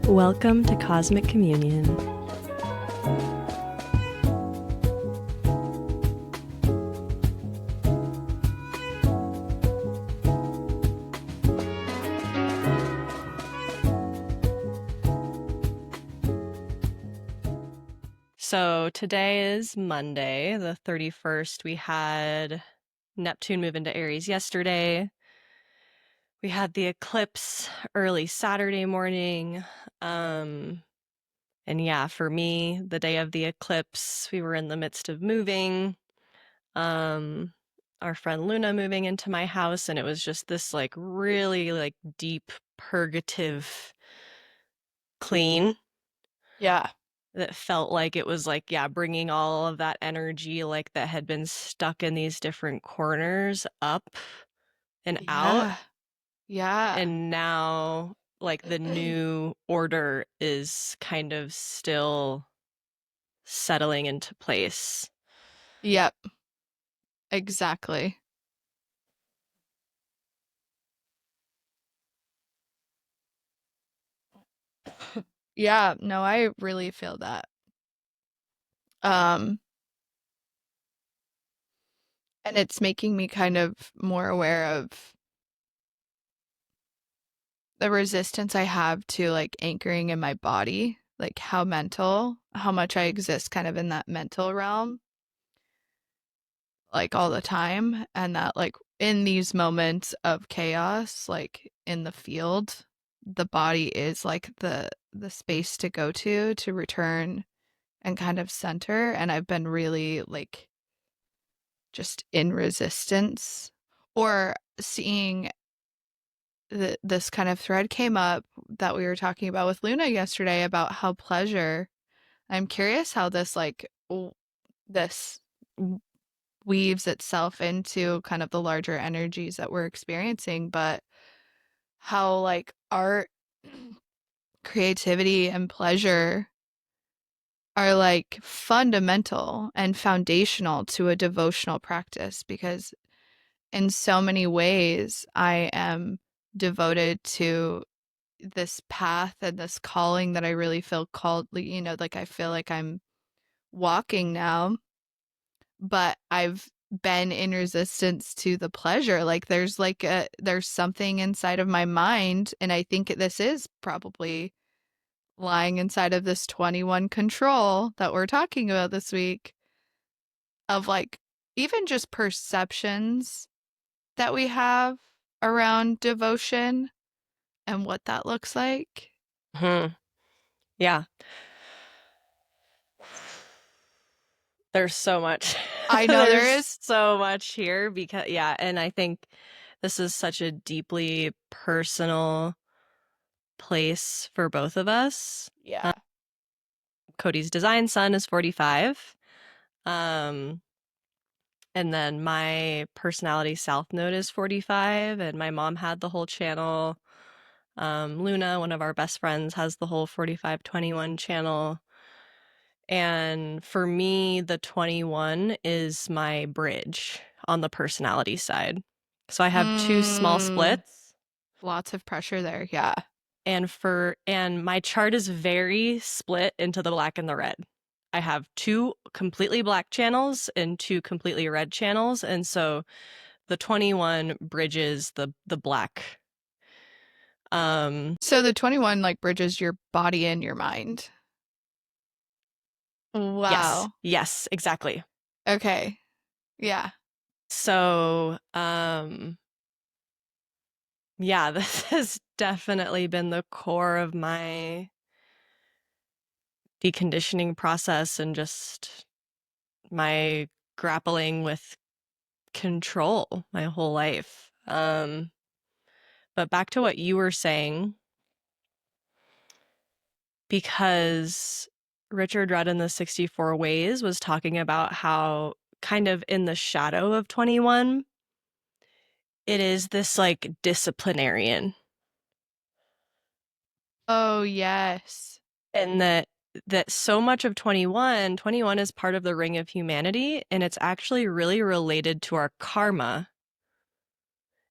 Welcome to Cosmic Communion. So today is Monday, the 31st. We had Neptune move into Aries yesterday. We had the eclipse early Saturday morning. And yeah, for me, the day of the eclipse, we were in the midst of moving. Our friend Luna moving into my house, and it was just this really deep purgative clean. Yeah. That felt like it was bringing all of that energy that had been stuck in these different corners up and out. Yeah. And now the new order is kind of still settling into place. Yep. Exactly. Yeah, no, I really feel that. Um, and it's making me kind of more aware of the resistance I have to anchoring in my body, how much I exist kind of in that mental realm, all the time. And that in these moments of chaos, in the field, the body is the space to go to return and kind of center. And I've been really just in resistance or seeing this kind of thread came up that we were talking about with Luna yesterday about how pleasure. I'm curious how this this weaves itself into kind of the larger energies that we're experiencing, but how art, creativity, and pleasure are fundamental and foundational to a devotional practice, because in so many ways I am devoted to this path and this calling that I really feel called, I feel like I'm walking now, but I've been in resistance to the pleasure. There's something inside of my mind, and I think this is probably lying inside of this 21 control that we're talking about this week, of even just perceptions that we have around devotion and what that looks like. Yeah. There's so much. I know there There's is. so much here because, and I think this is such a deeply personal place for both of us. Yeah. Kodie's design sun is 45. And then my personality south node is 45, and my mom had the whole channel. Luna, one of our best friends, has the whole 45-21 channel. And for me, the 21 is my bridge on the personality side. So I have two small splits. Lots of pressure there. Yeah. And my chart is very split into the black and the red. I have two completely black channels and two completely red channels, and so the 21 bridges the black. So the 21 bridges your body and your mind. Wow. Yes, exactly. Okay. Yeah. So, yeah, this has definitely been the core of my deconditioning process and just my grappling with control my whole life. But back to what you were saying, because Richard Rudd in the 64 Ways was talking about how kind of in the shadow of 21, it is this disciplinarian. Oh, yes. And that so much of 21 is part of the ring of humanity, and it's actually really related to our karma.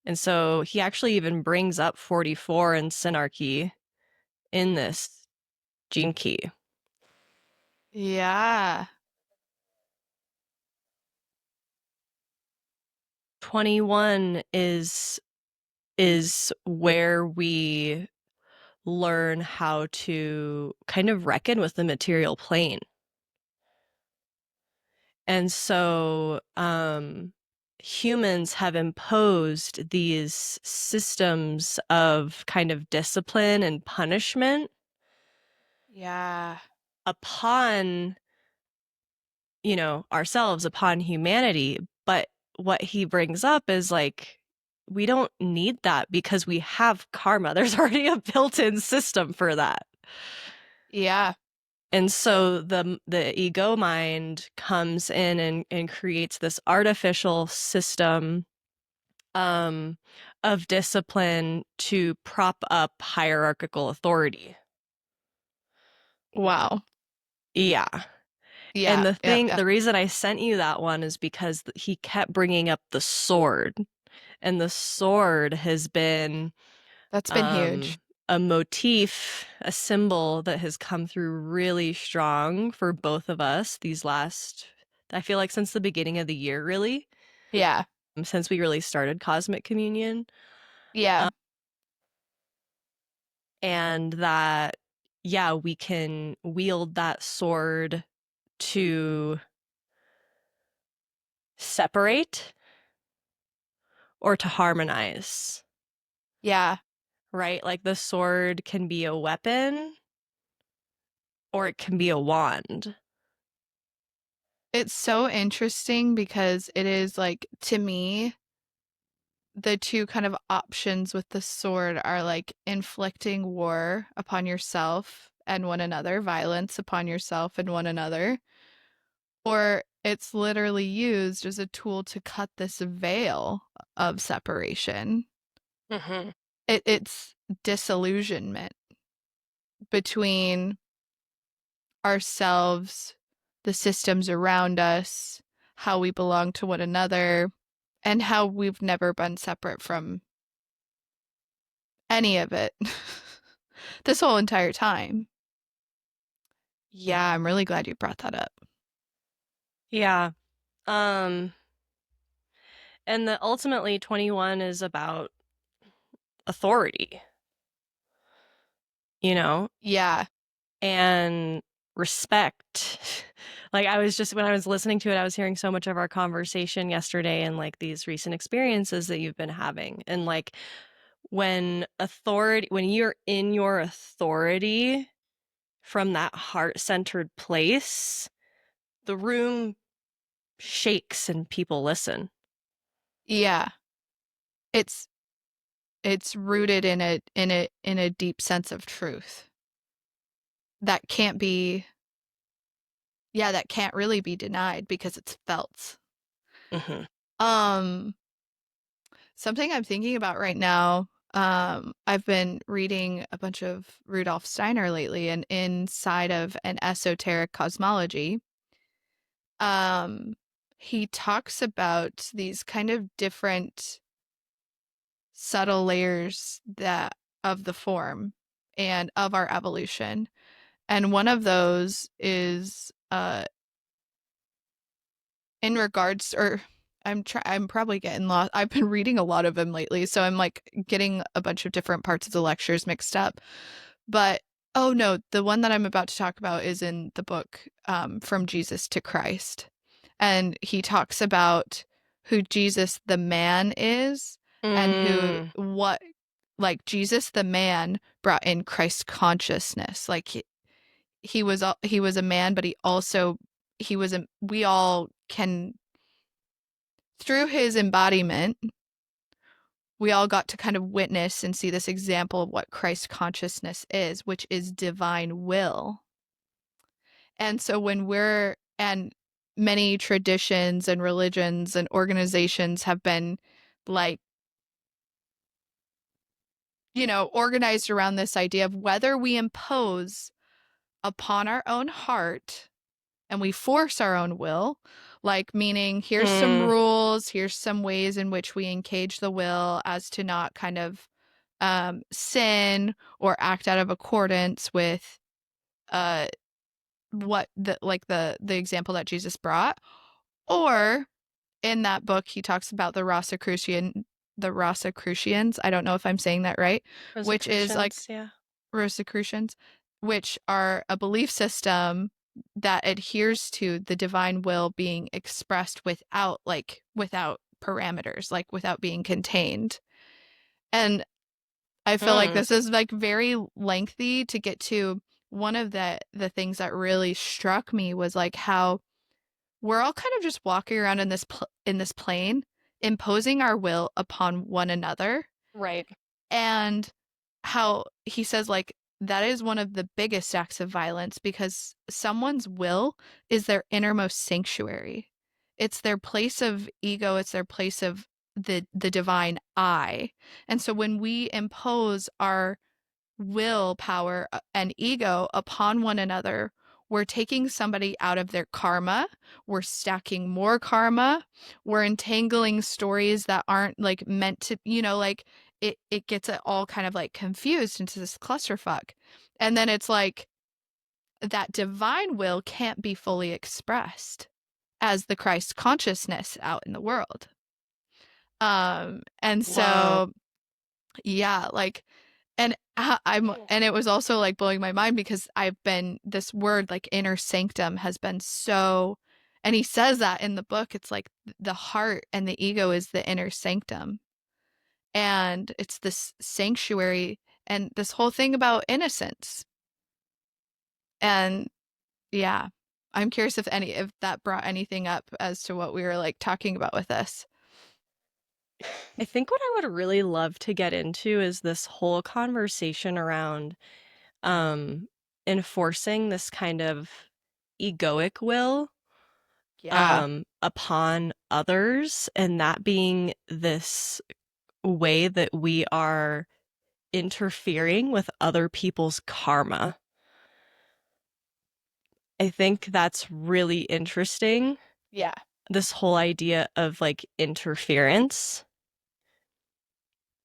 And so he actually even brings up 44 and synarchy in this gene key. Yeah. 21 is where we learn how to kind of reckon with the material plane. And so humans have imposed these systems of kind of discipline and punishment Yeah. upon, ourselves, upon humanity. But what he brings up is like, we don't need that because we have karma. There's already a built-in system for that. Yeah. And so the ego mind comes in and creates this artificial system um, of discipline to prop up hierarchical authority. Wow. Yeah. And Yeah. Yeah. Yeah. the reason I sent you that one is because he kept bringing up the sword, and the sword has been That's been huge. um, a motif, a symbol that has come through really strong for both of us these last, I feel like since the beginning of the year, really, Yeah. since we really started Cosmic Communion. Yeah. Um, and that, yeah, we can wield that sword to separate or to harmonize, Yeah. right? Like the sword can be a weapon or it can be a wand. It's so interesting because it is like, to me, the two kind of options with the sword are like inflicting war upon yourself and one another, violence upon yourself and one another, or it's literally used as a tool to cut this veil of separation. Mm-hmm. It's disillusionment between ourselves, the systems around us, how we belong to one another, and how we've never been separate from any of it this whole entire time. Yeah, I'm really glad you brought that up. Yeah. Um, and the ultimately 21 is about authority, you know, Yeah, and respect. Like when I was listening to it, I was hearing so much of our conversation yesterday and like these recent experiences that you've been having. And like when you're in your authority from that heart-centered place, the room shakes and people listen. yeah. It's it's rooted in a deep sense of truth that can't be, yeah, that can't really be denied because it's felt. Mm-hmm. Um Something I'm thinking about right now, I've been reading a bunch of Rudolf Steiner lately, and inside of an esoteric cosmology, um, he talks about these kind of different subtle layers that of the form and of our evolution. And one of those is in regards, or I'm probably getting lost. I've been reading a lot of them lately, so I'm like getting a bunch of different parts of the lectures mixed up. But oh no, the one that I'm about to talk about is in the book From Jesus to Christ. And he talks about who Jesus the man is and who Mm, what like Jesus the man brought in Christ consciousness. Like he was a man, but he also he was a we all can, through his embodiment, we all got to kind of witness and see this example of what Christ consciousness is, which is divine will. And so and many traditions and religions and organizations have been like, organized around this idea of whether we impose upon our own heart and we force our own will, like meaning here's some mm, rules, here's some ways in which we engage the will as to not kind of sin or act out of accordance with uh what the example that Jesus brought, or in that book he talks about the Rosicrucians. I don't know if I'm saying that right, which is like Rosicrucians, yeah. Rosicrucians, which are a belief system that adheres to the divine will being expressed without parameters, like without being contained. And I feel like Hmm. this is like very lengthy to get to. One of the things that really struck me was like how we're all kind of just walking around in this plane, imposing our will upon one another, Right. and how he says like that is one of the biggest acts of violence because someone's will is their innermost sanctuary. It's their place of ego, it's their place of the divine I. And so when we impose our willpower and ego upon one another, we're taking somebody out of their karma, we're stacking more karma, we're entangling stories that aren't like meant to, like it gets it all kind of like confused into this clusterfuck. And then it's like that divine will can't be fully expressed as the Christ consciousness out in the world. And Wow. so yeah, like and it was also like blowing my mind because I've been this word like inner sanctum has been so, and he says that in the book. It's like the heart and the ego is the inner sanctum, and it's this sanctuary and this whole thing about innocence. And yeah, I'm curious if that brought anything up as to what we were like talking about with this. I think what I would really love to get into is this whole conversation around um enforcing this kind of egoic will Yeah. upon others, and that being this way that we are interfering with other people's karma. I think that's really interesting, Yeah. this whole idea of like interference,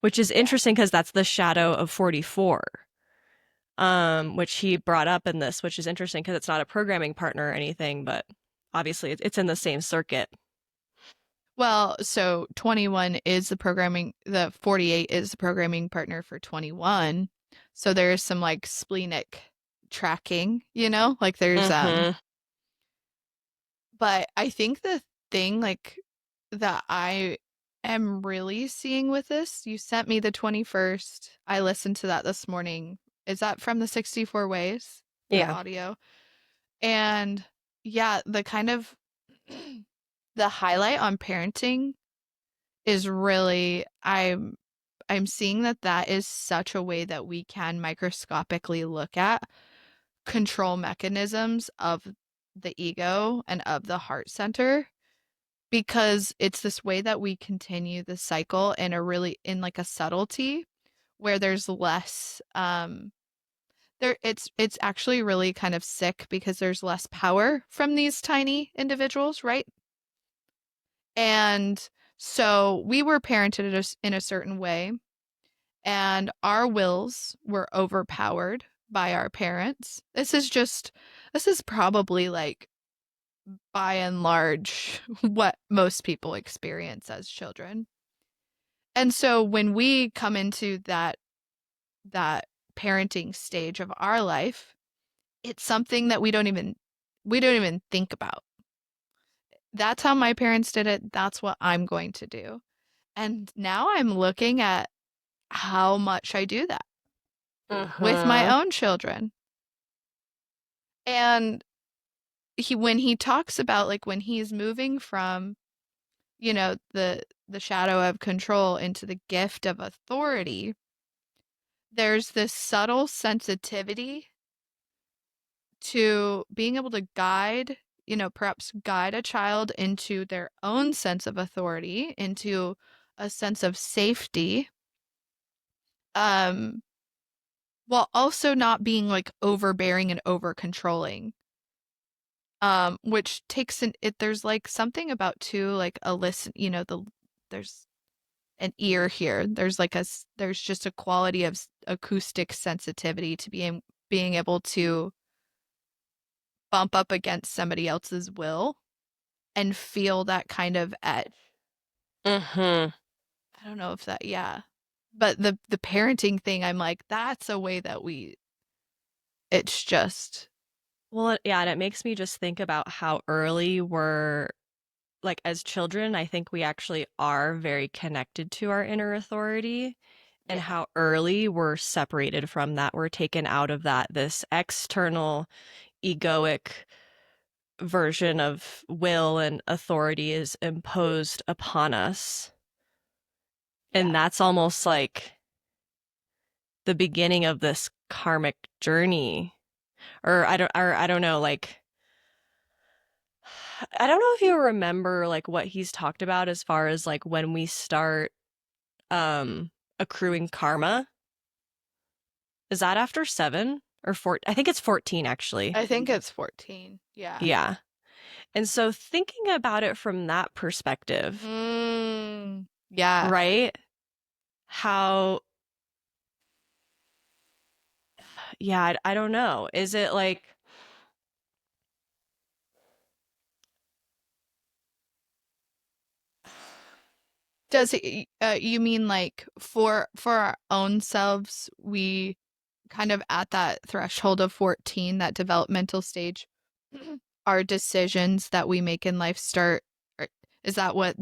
which is Yeah. interesting because that's the shadow of 44, which he brought up in this, which is interesting because it's not a programming partner or anything, but obviously it's in the same circuit. Well, so 21 is the 48 is the programming partner for 21. So there is some like splenic tracking, like there's Mm-hmm. but I think the thing like that I am really seeing with this, you sent me the 21st. I listened to that this morning. Is that from the 64 ways, the Yeah. audio? And yeah, the kind of the highlight on parenting is really I'm seeing that is such a way that we can microscopically look at control mechanisms of the ego and of the heart center, because it's this way that we continue the cycle in like a subtlety where there's less it's actually really kind of sick because there's less power from these tiny individuals, right? And so we were parented in a certain way, and our wills were overpowered by our parents. This is probably like by and large what most people experience as children. And so when we come into that parenting stage of our life, it's something that we don't even think about. That's how my parents did it. That's what I'm going to do. And now I'm looking at how much I do that with my Mm-hmm. own children. And when he talks about like when he's moving from, the shadow of control into the gift of authority, there's this subtle sensitivity to being able to perhaps guide a child into their own sense of authority, into a sense of safety, um, while also not being like overbearing and over controlling. Which takes there's like something about too, like a listen, there's an ear here. There's just a quality of acoustic sensitivity to being able to bump up against somebody else's will and feel that kind of edge. Mm-hmm. I don't know if that, yeah. But the parenting thing, I'm like, that's a way that it's just, Well, yeah, and it makes me just think about how early we're like as children, I think we actually are very connected to our inner authority and yeah. how early we're separated from that. We're taken out of that, this external egoic version of will and authority is imposed upon us. Yeah. And that's almost like the beginning of this karmic journey. Or I don't know, like I don't know if you remember like what he's talked about as far as like when we start accruing karma. Is that after 7 or 4? I think it's 14 actually. I think it's 14. Yeah. Yeah. And so thinking about it from that perspective, Yeah. right? How yeah, I don't know. Is it like Does it, you mean like for our own selves, we kind of at that threshold of 14, that developmental stage, our decisions that we make in life start, or is that what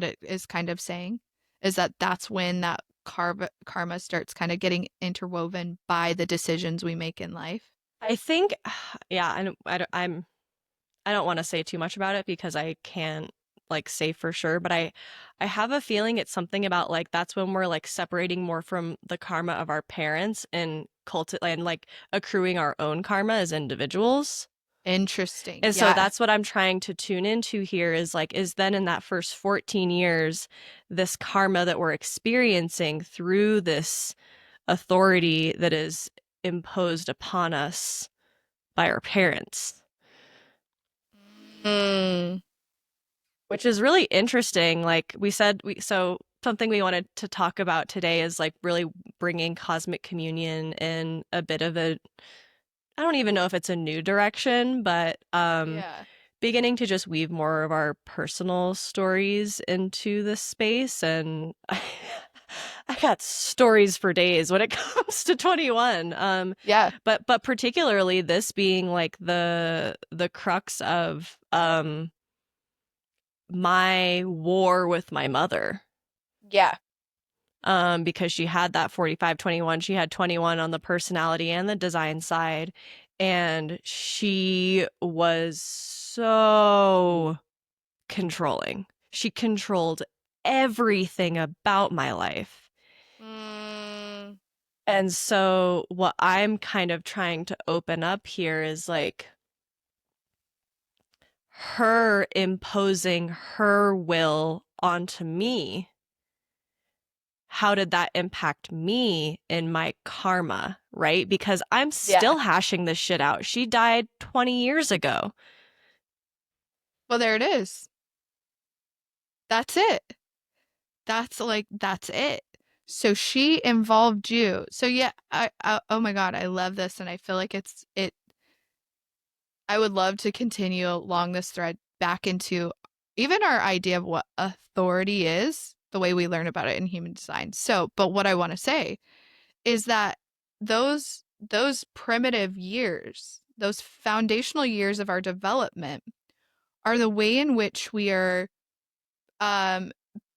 it is kind of saying? Is that that's when that karma starts kind of getting interwoven by the decisions we make in life? I think yeah, and I don't want to say too much about it because I can't like say for sure, but I have a feeling it's something about like that's when we're like separating more from the karma of our parents and and like accruing our own karma as individuals. Interesting. And so Yeah. that's what I'm trying to tune into here is like is then in that first 14 years this karma that we're experiencing through this authority that is imposed upon us by our parents. Mm, Which is really interesting. Like we said, so something we wanted to talk about today is like really bringing cosmic communion in a bit of a, I don't even know if it's a new direction, but yeah. beginning to just weave more of our personal stories into this space. And I got stories for days when it comes to 21. Yeah. But particularly this being like the crux of my war with my mother, Yeah. because she had that 45/21. She had 21 on the personality and the design side, and she was so controlling. She controlled everything about my life. Mm, And so what I'm kind of trying to open up here is like her imposing her will onto me. How did that impact me in my karma, right? Because I'm yeah. still hashing this shit out. She died 20 years ago. Well, there it is. That's it. That's it. So she involved you. So yeah, oh my God, I love this and I feel like I would love to continue along this thread back into even our idea of what authority is, the way we learn about it in human design. So, but what I want to say is that those primitive years, those foundational years of our development are the way in which we are um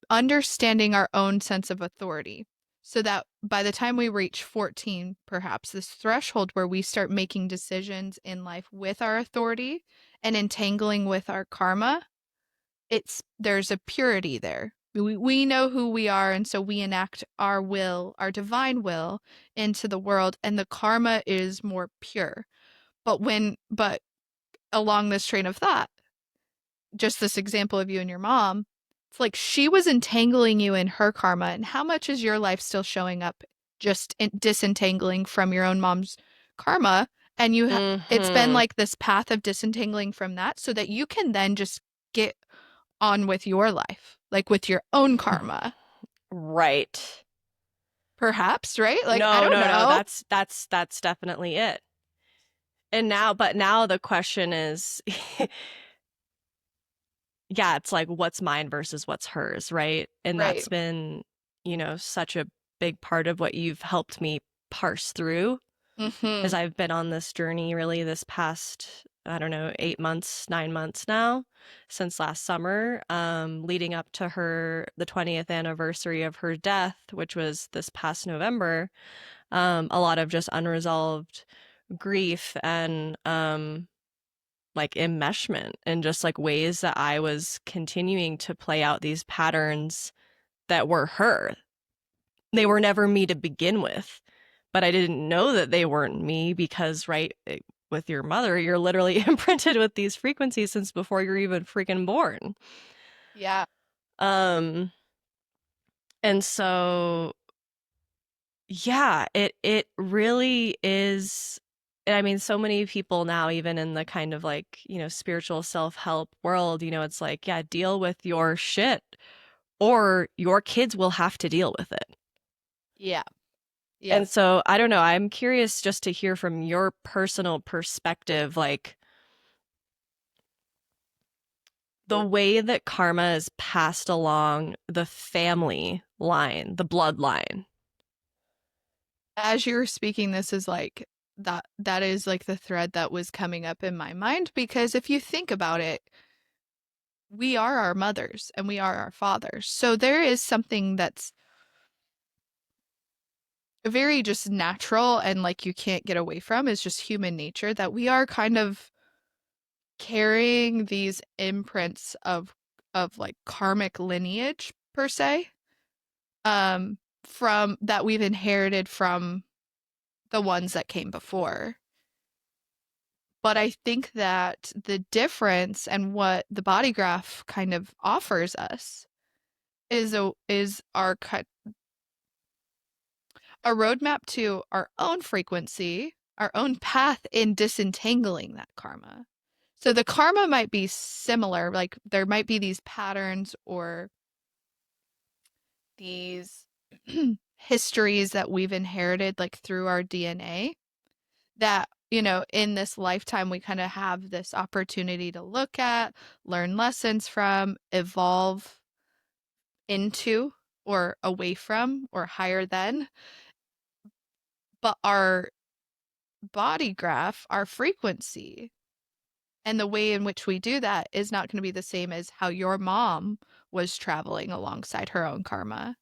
understanding our own sense of authority. So that by the time we reach 14, perhaps this threshold where we start making decisions in life with our authority and entangling with our karma, there's a purity there. We know who we are, and so we enact our will, our divine will, into the world, and the karma is more pure. But along this train of thought, just this example of you and your mom, it's like she was entangling you in her karma. And how much is your life still showing up just disentangling from your own mom's karma? And it's been Mm-hmm. like this path of disentangling from that so that you can then just get on with your life, like with your own karma, Right. perhaps, right? Like, I No, don't no, no. know. That's definitely it. And now the question is, yeah, it's like what's mine versus what's hers, right? And Right. that's been, such a big part of what you've helped me parse through as Mm-hmm. I've been on this journey really this past, I don't know, 8 months, 9 months now, since last summer, leading up to the 20th anniversary of her death, which was this past November. A lot of just unresolved grief and like enmeshment and just like ways that I was continuing to play out these patterns that were her. They were never me to begin with, but I didn't know that they weren't me because, right, with your mother, you're literally imprinted with these frequencies since before you're even freaking born. Yeah. Um, and so yeah, it really is. And I mean, so many people now, even in the kind of like, spiritual self-help world, it's like, yeah, deal with your shit or your kids will have to deal with it. Yeah. Yep. And so I don't know, I'm curious just to hear from your personal perspective, like the way that karma is passed along the family line, the bloodline. As you were speaking, this is like that is like the thread that was coming up in my mind because if you think about it, we are our mothers and we are our fathers. So there is something that's very just natural and like you can't get away from is just human nature that we are kind of carrying these imprints of like karmic lineage per se from that we've inherited from the ones that came before. But I think that the difference and what the body graph kind of offers us is a roadmap to our own frequency, our own path in disentangling that karma. So the karma might be similar, like there might be these patterns or these histories that we've inherited like through our DNA that, in this lifetime we kind of have this opportunity to look at, learn lessons from, evolve into or away from or higher than. But our body graph, our frequency, and the way in which we do that is not going to be the same as how your mom was traveling alongside her own karma.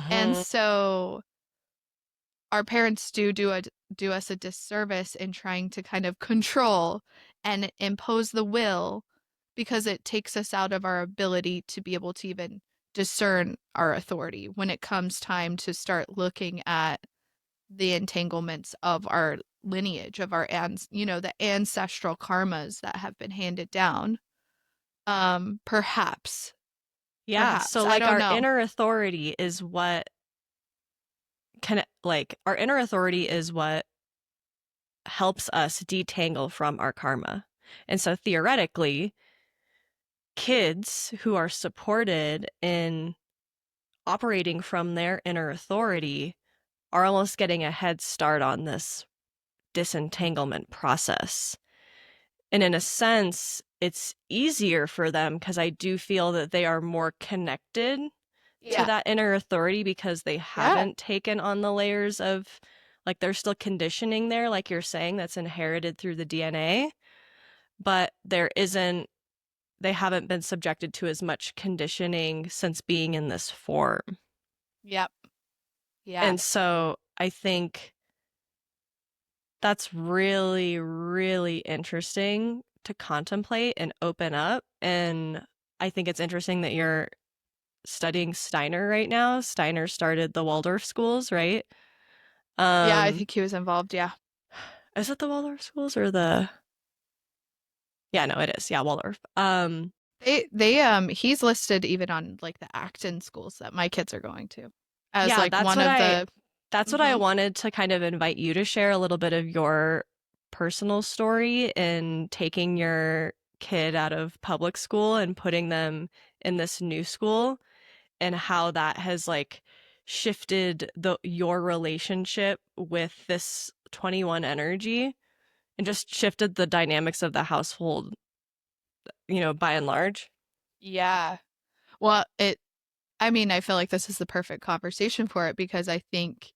And Mm-hmm. so our parents do us a disservice in trying to kind of control and impose the will because it takes us out of our ability to be able to even discern our authority when it comes time to start looking at the entanglements of our lineage of the ancestral karmas that have been handed down. Perhaps Yeah, perhaps so I like don't our know. inner authority is what our inner authority is what helps us detangle from our karma. And so theoretically, kids who are supported in operating from their inner authority are almost getting a head start on this disentanglement process. And in a sense, it's easier for them because I do feel that they are more connected to Yeah. that inner authority because they Yeah. haven't taken on the layers of, like, there's still conditioning there, like you're saying, that's inherited through the DNA, but they haven't been subjected to as much conditioning since being in this form. Yep. Yeah. And so I think that's really, really interesting to contemplate and open up. And I think it's interesting that you're studying Steiner right now. Steiner started the Waldorf schools, right? Yeah, I Um, think he was involved, yeah. is it the Waldorf schools or the? Yeah, no, it is. Yeah, Waldorf. He's listed even on like the Acton schools that my kids are going to as Yeah, like one of the that's what I mhm. wanted to kind of invite you to share a little bit of your personal story in taking your kid out of public school and putting them in this new school and how that has like shifted your relationship with this 21 energy and just shifted the dynamics of the household, by and large. Yeah. Well, I mean, I feel like this is the perfect conversation for it because I think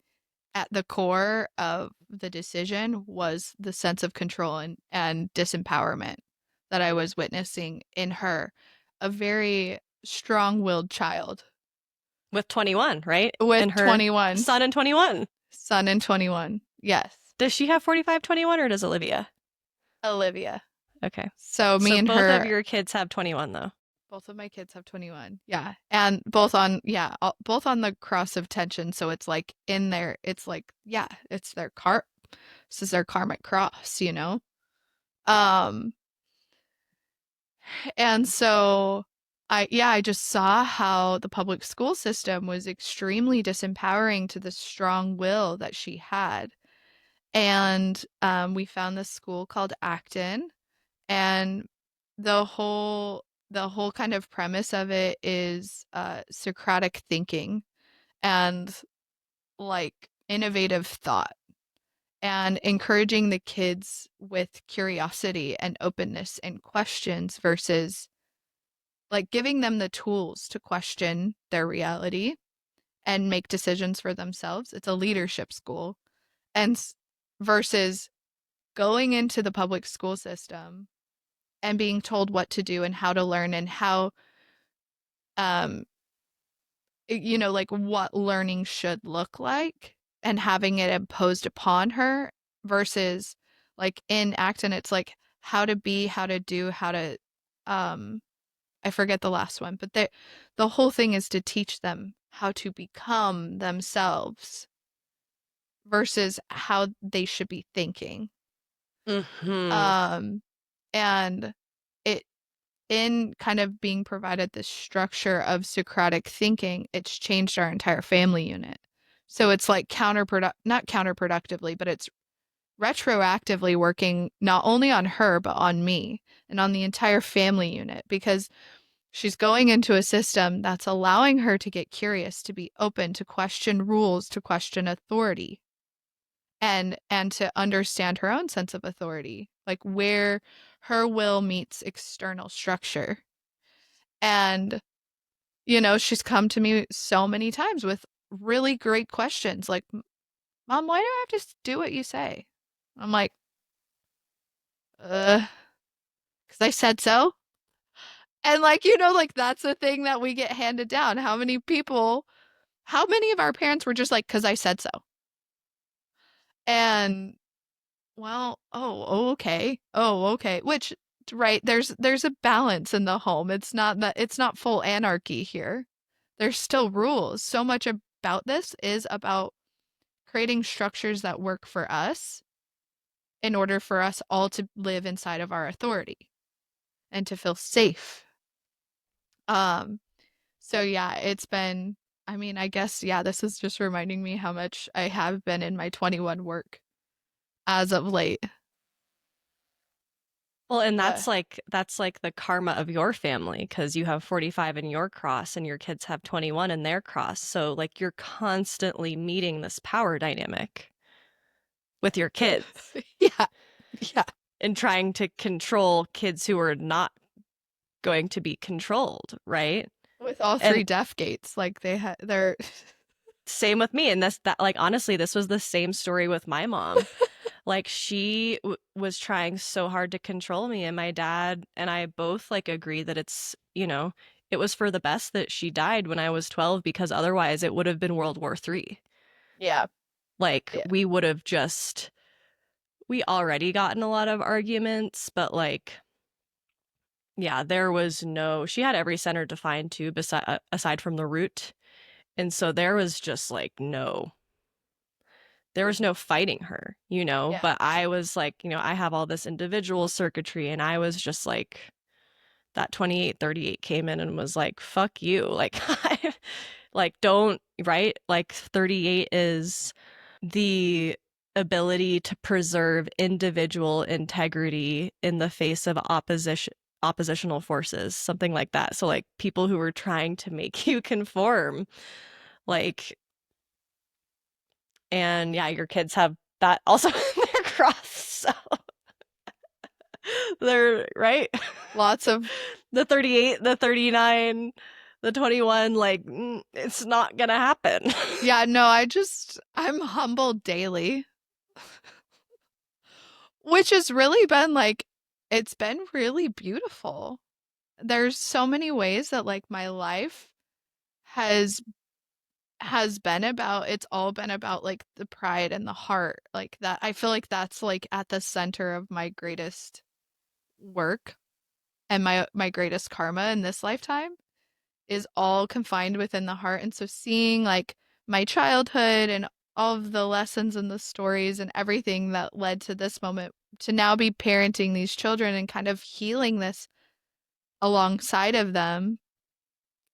at the core of the decision was the sense of control and disempowerment that I was witnessing in her, a very strong-willed child With 21, right? with And her 21, son and 21. son and 21. Yes, Does she have 45, 21, or does Olivia? Olivia. Okay. So me So and both of her, your kids have 21 though. both of my kids have 21. Yeah. And both on, yeah, both on the cross of tension. So it's like in there, it's like, yeah, it's their this is their karmic cross, you know? Um, and so I just saw how the public school system was extremely disempowering to the strong will that she had. And we found this school called Acton, and the whole kind of premise of it is Socratic thinking and like innovative thought and encouraging the kids with curiosity and openness and questions versus like giving them the tools to question their reality and make decisions for themselves. It's a leadership school. And versus going into the public school system and being told what to do and how to learn and how um like what learning should look like and having it imposed upon her versus like in Acton it's like how to be, how to do, how to um I forget the last one, but the whole thing is to teach them how to become themselves versus how they should be thinking. Mm-hmm. Um, and it in kind of being provided this structure of Socratic thinking, it's changed our entire family unit. So it's like not counterproductively, but it's retroactively working not only on her, but on me and on the entire family unit because she's going into a system that's allowing her to get curious, to be open, to question rules, to question authority, and to understand her own sense of authority, like where her will meets external structure. And she's come to me so many times with really great questions like, "Mom, why do I have to do what you say?" I'm like, because I said so." And like, like that's the thing that we get handed down. How many of our parents were just like, because I said so? And well, oh, okay. Oh, okay. Which, right, there's a balance in the home. It's not full anarchy here. There's still rules. So much about this is about creating structures that work for us in order for us all to live inside of our authority and to feel safe. Um, so yeah, it's been, I mean, I guess, yeah, this is just reminding me how much I have been in my 21 work as of late. Well, and But that's like the karma of your family because you have 45 in your cross and your kids have 21 in their cross. So like you're constantly meeting this power dynamic with your kids yeah, yeah, and trying to control kids who are not going to be controlled, right? with all And three deaf gates, like they're same with me. And that like honestly, this was the same story with my mom. Like she was trying so hard to control me, and my dad and I both like agree that it was for the best that she died when I was 12 because otherwise it would have been World War III. yeah, Like yeah, we already got in a lot of arguments, but like yeah, there was no she had every center defined too aside from the root. And so there was no fighting her. yeah, But I was like, I have all this individual circuitry, and I was just like, that 2838 came in and was like, fuck you. Like, like, don't, right? Like, 38 is the ability to preserve individual integrity in the face of oppositional forces, something like that. So, like, people who were trying to make you conform, like, and yeah, your kids have that also in their cross. So They're right. Lots of The 38, the 39, the 21, like it's not gonna happen. yeah, no, I'm humbled daily, which has really been like it's been really beautiful. There's so many ways that like my life has been about it's all been about like the pride and the heart. Like that I feel like that's like at the center of my greatest work and my greatest karma in this lifetime is all confined within the heart. And so seeing like my childhood and all of the lessons and the stories and everything that led to this moment to now be parenting these children and kind of healing this alongside of them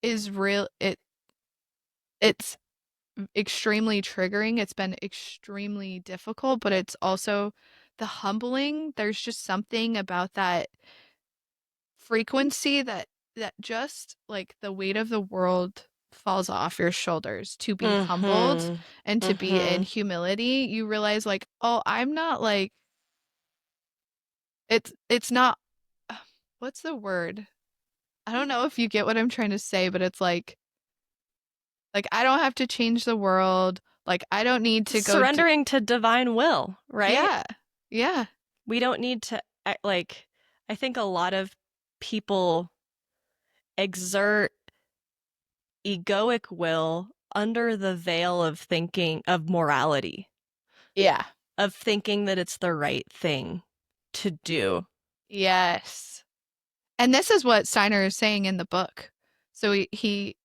is real it's extremely triggering. It's been extremely difficult, but it's also the humbling. There's just something about that frequency that just like the weight of the world falls off your shoulders to be humbled Mm-hmm. and to be in Mm-hmm. humility. You realize like, oh, I'm not like it's not what's the word? I don't know if you get what I'm trying to say, but it's like I don't have to change the world. Like I don't need to go do Surrendering to divine will, right? yeah. Yeah. We don't need to like I think a lot of people exert egoic will under the veil of thinking of morality, Yeah. of thinking that it's the right thing to do. Yes. And this is what Steiner is saying in the book. So he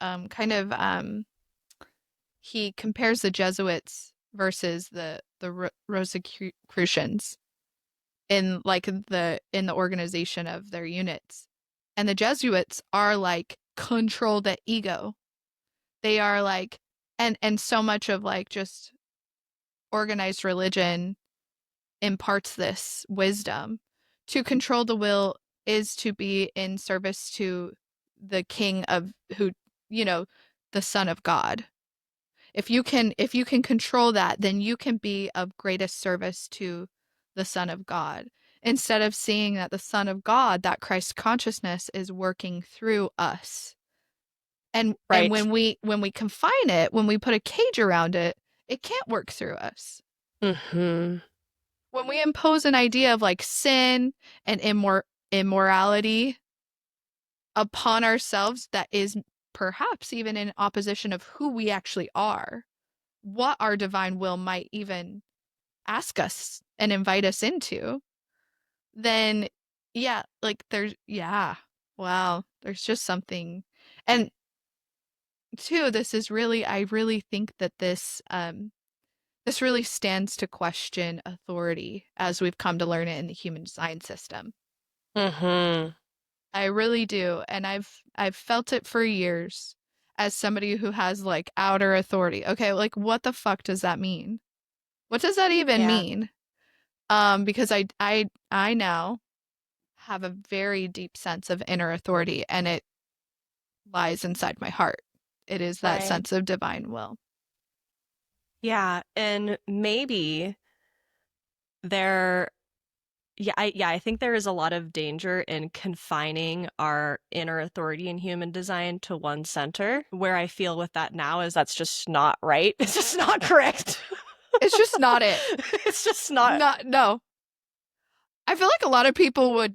kind of he compares the Jesuits versus the Rosicrucians in like in the organization of their units. And the Jesuits are like control the ego. They are like and so much of like just organized religion imparts this wisdom. To control the will is to be in service to the king of who, you know, the son of God. If you can control that, then you can be of greatest service to the son of God. Instead of seeing that the son of God, that Christ consciousness is working through us. And Right. when we confine it, when we put a cage around it, it can't work through us. Mm-hmm. When we impose an idea of like sin and immorality upon ourselves that is perhaps even in opposition of who we actually are, what our divine will might even ask us and invite us into, then yeah, like there's yeah, wow, there's just something. And two, this is really I really think that this really stands to question authority as we've come to learn it in the human design system. Mm-hmm. I really do. And I've felt it for years as somebody who has like outer authority. Okay, like what the fuck does that mean? What does that even Yeah. mean? Because I now have a very deep sense of inner authority and it lies inside my heart. It is that Right. sense of divine will. Yeah. And maybe there I think there is a lot of danger in confining our inner authority in human design to one center. Where I feel with that now is that's just not right. It's just not correct. It's just not it. It's just not. Not no. I feel like a lot of people would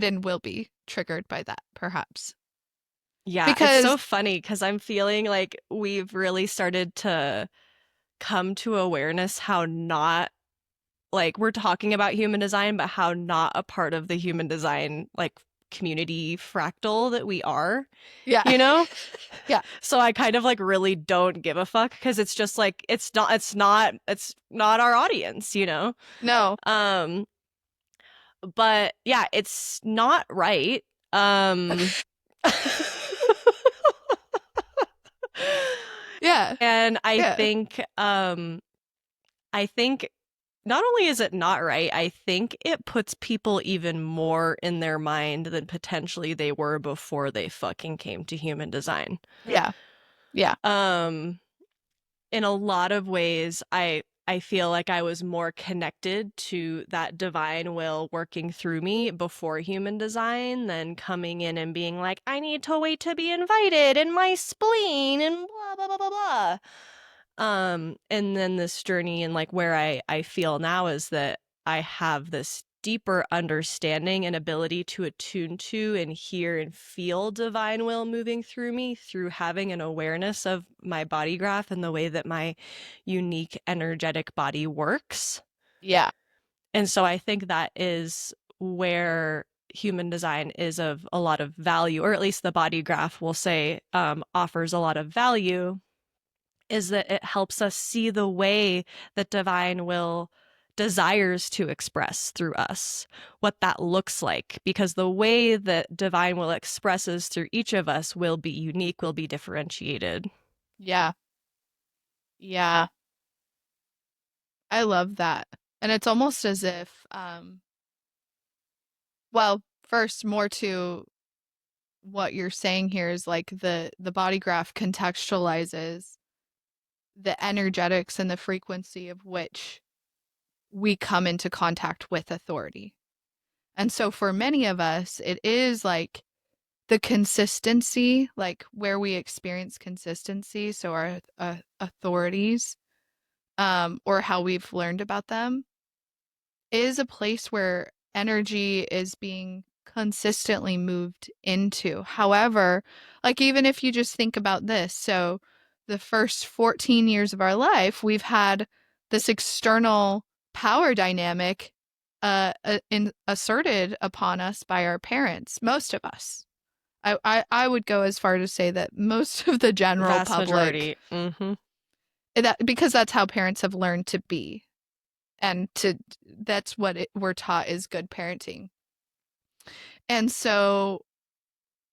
and will be triggered by that, perhaps. Yeah, it's Because so funny because I'm feeling like we've really started to come to awareness how not like we're talking about human design, but how not a part of the human design like community fractal that we are, yeah. you know? Yeah. So I kind of like really don't give a fuck because it's just like it's not our audience, you know? No. Um but yeah, it's not right. Um Yeah. and Yeah. I think not only is it not right, I think it puts people even more in their mind than potentially they were before they fucking came to human design. Yeah. Yeah. Um, in a lot of ways, I feel like I was more connected to that divine will working through me before human design than coming in and being like, I need to wait to be invited and my spleen and blah, blah, blah, blah, blah. And then this journey and like where I feel now is that I have this deeper understanding and ability to attune to and hear and feel divine will moving through me through having an awareness of my body graph and the way that my unique energetic body works. Yeah. And so I think that is where human design is of a lot of value, or at least the body graph will say offers a lot of value, is that it helps us see the way that divine will desires to express through us, what that looks like, because the way that divine will expresses through each of us will be unique, will be differentiated. Yeah. Yeah. I love that. And it's almost as if, well, first, more to what you're saying here is like the body graph contextualizes the energetics and the frequency of which we come into contact with authority. And so for many of us, it is like the consistency, like where we experience consistency. So our authorities, or how we've learned about them, is a place where energy is being consistently moved into. However, like even if you just think about this, so the first 14 years of our life, we've had this external power dynamic asserted upon us by our parents, most of us. I would go as far to say that most of the general Vast public, majority. Mm-hmm. because that's how parents have learned to be, and to that's what we're taught is good parenting. And so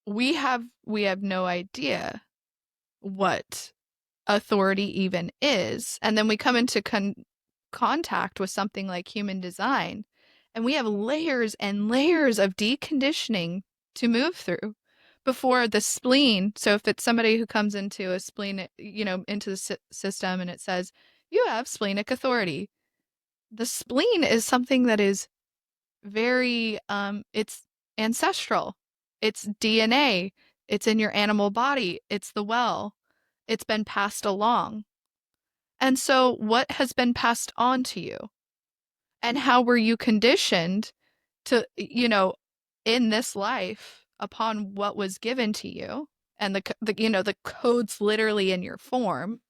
we have no idea what authority even is, and then we come into contact with something like human design, and we have layers and layers of deconditioning to move through before the spleen. So if it's somebody who comes into a spleen, into the system, and it says you have splenic authority, the spleen is something that is very it's ancestral. It's DNA. It's in your animal body. It's the well. It's been passed along. And so what has been passed on to you? And how were you conditioned to, in this life upon what was given to you, and the codes literally in your form.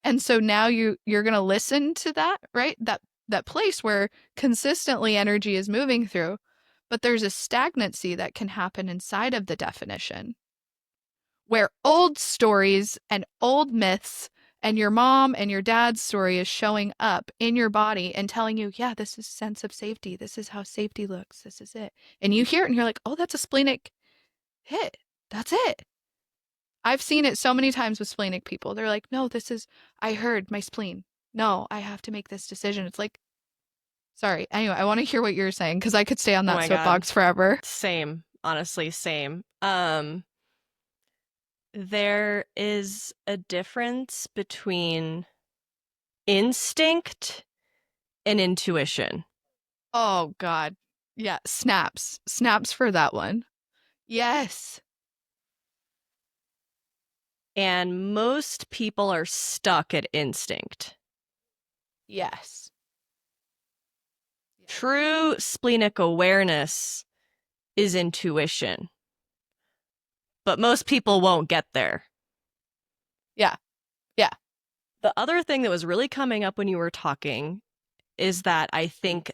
And so now you're going to listen to that, right? That place where consistently energy is moving through, but there's a stagnancy that can happen inside of the definition, where old stories and old myths and your mom and your dad's story is showing up in your body and telling you, yeah, this is sense of safety. This is how safety looks. This is it. And you hear it and you're like, oh, that's a splenic hit. That's it. I've seen it so many times with splenic people. They're like, no, I heard my spleen. No, I have to make this decision. It's like, sorry. Anyway, I want to hear what you're saying because I could stay on Oh that my God. soapbox forever. Same. Honestly, same. There is a difference between instinct and intuition. Oh, God. Yeah, snaps. Snaps for that one. Yes. And most people are stuck at instinct. Yes. True splenic awareness is intuition, but most people won't get there. Yeah. Yeah. The other thing that was really coming up when you were talking is that I think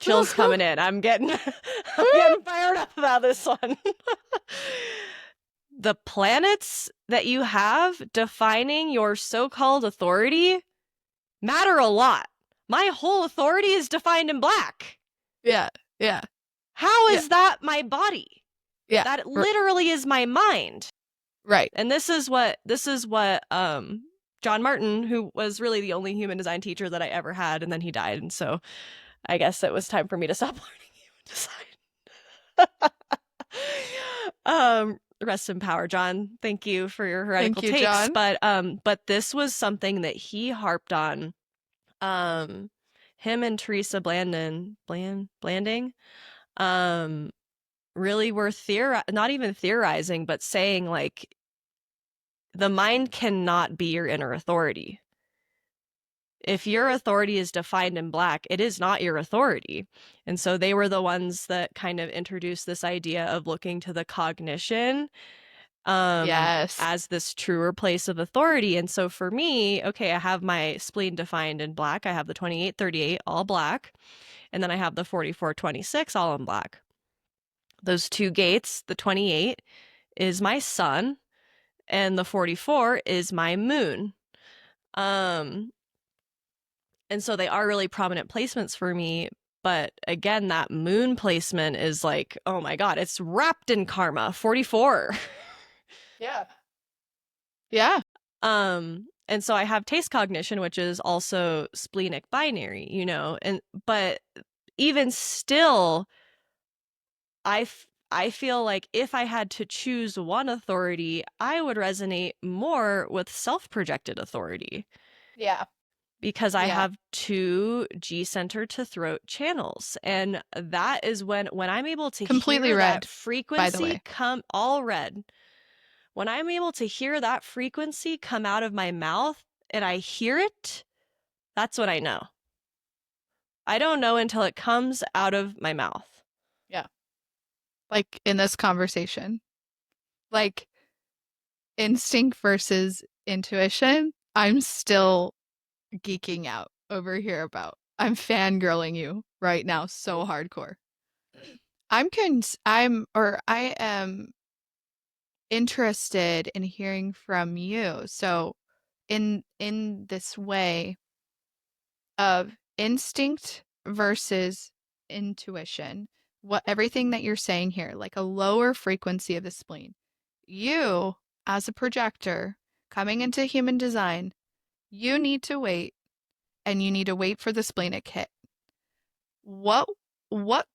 chills coming in. I'm getting fired up about this one. The planets that you have defining your so-called authority matter a lot. My whole authority is defined in black. Yeah. Yeah. How Yeah. is that my body? Yeah. That literally is my mind. Right. And this is what John Martin, who was really the only human design teacher that I ever had, and then he died, and so I guess it was time for me to stop learning human design. rest in power, John. Thank you for your Thank heretical you, takes. John. But this was something that he harped on. Him and Teresa Blanding, um, really were not even theorizing, but saying like the mind cannot be your inner authority. If your authority is defined in black, it is not your authority. And so they were the ones that kind of introduced this idea of looking to the cognition Yes. as this truer place of authority. And so for me, okay, I have my spleen defined in black. I have the 2838 all black. And then I have the 4426 all in black. Those two gates, the 28 is my sun, and the 44 is my moon. And so they are really prominent placements for me. But again, that moon placement is like, oh my God, it's wrapped in karma, 44. Yeah. Yeah. And so I have taste cognition, which is also splenic binary, and but even still, I feel like if I had to choose one authority, I would resonate more with self-projected authority Yeah. because I Yeah. have two G center to throat channels. And that is when I'm able to Completely hear that red, by the frequency way. come all red. When I'm able to hear that frequency come out of my mouth and I hear it, that's what I know. I don't know until it comes out of my mouth. Yeah. Like in this conversation. Like instinct versus intuition. I'm still geeking out over here about. I'm fangirling you right now so hardcore. I am interested in hearing from you. So in this way of instinct versus intuition, what everything that you're saying here, like a lower frequency of the spleen. You, as a projector coming into human design, you need to wait and you need to wait for the splenic hit. What what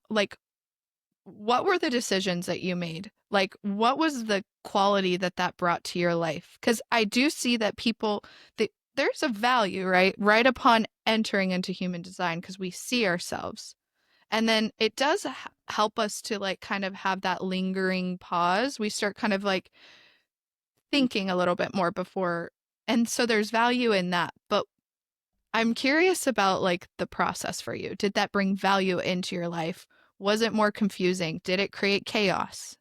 like what were the decisions that you made? Like, what was the quality that that brought to your life? Because I do see that there's a value, right? Right upon entering into human design, because we see ourselves. And then it does help us to like kind of have that lingering pause. We start kind of like thinking a little bit more before. And so there's value in that. But I'm curious about like the process for you. Did that bring value into your life? Was it more confusing? Did it create chaos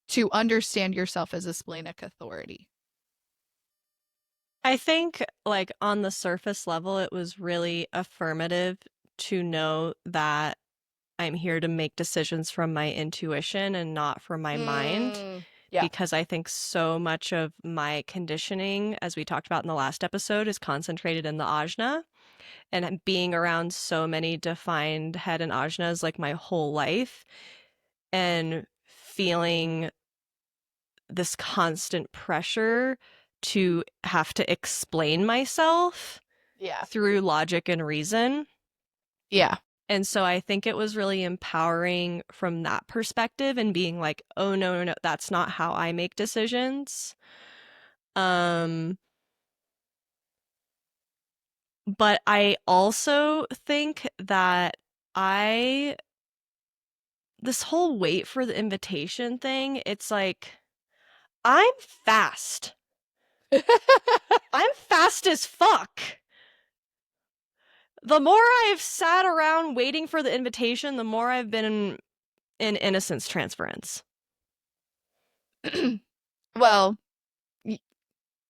to understand yourself as a splenic authority? I think, like, on the surface level, it was really affirmative to know that I'm here to make decisions from my intuition and not from my mind. Yeah. Because I think so much of my conditioning, as we talked about in the last episode, is concentrated in the ajna. And being around so many defined head and ajnas like my whole life and feeling this constant pressure to have to explain myself Yeah. through logic and reason. Yeah. And so I think it was really empowering from that perspective and being like, oh, no, no, no, that's not how I make decisions. Um, but I also think that I, this whole wait for the invitation thing, it's like, I'm fast. I'm fast as fuck. The more I've sat around waiting for the invitation, the more I've been in innocence transference. Well,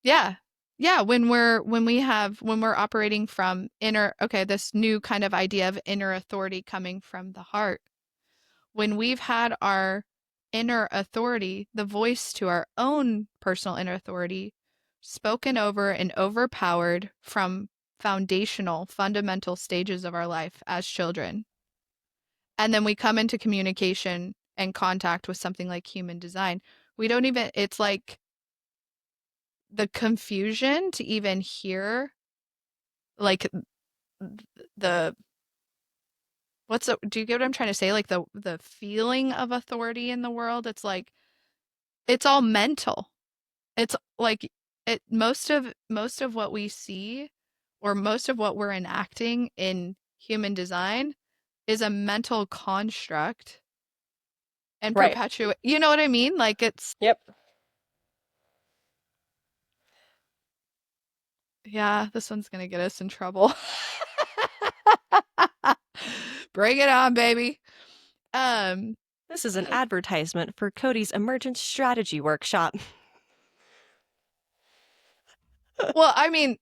yeah. Yeah, when we're operating from this new kind of idea of inner authority coming from the heart. When we've had our inner authority, the voice to our own personal inner authority, spoken over and overpowered from fundamental stages of our life as children. And then we come into communication and contact with something like human design. It's like the confusion to even hear like the do you get what I'm trying to say? Like the feeling of authority in the world, it's like it's all mental. It's like most of what we see or most of what we're enacting in human design is a mental construct and Right. perpetuate. You know what I mean? Like it's Yep. yeah, this one's gonna get us in trouble. Bring it on, baby. Um, This is an advertisement for Kodie's Emergent Strategy Workshop. well, I mean,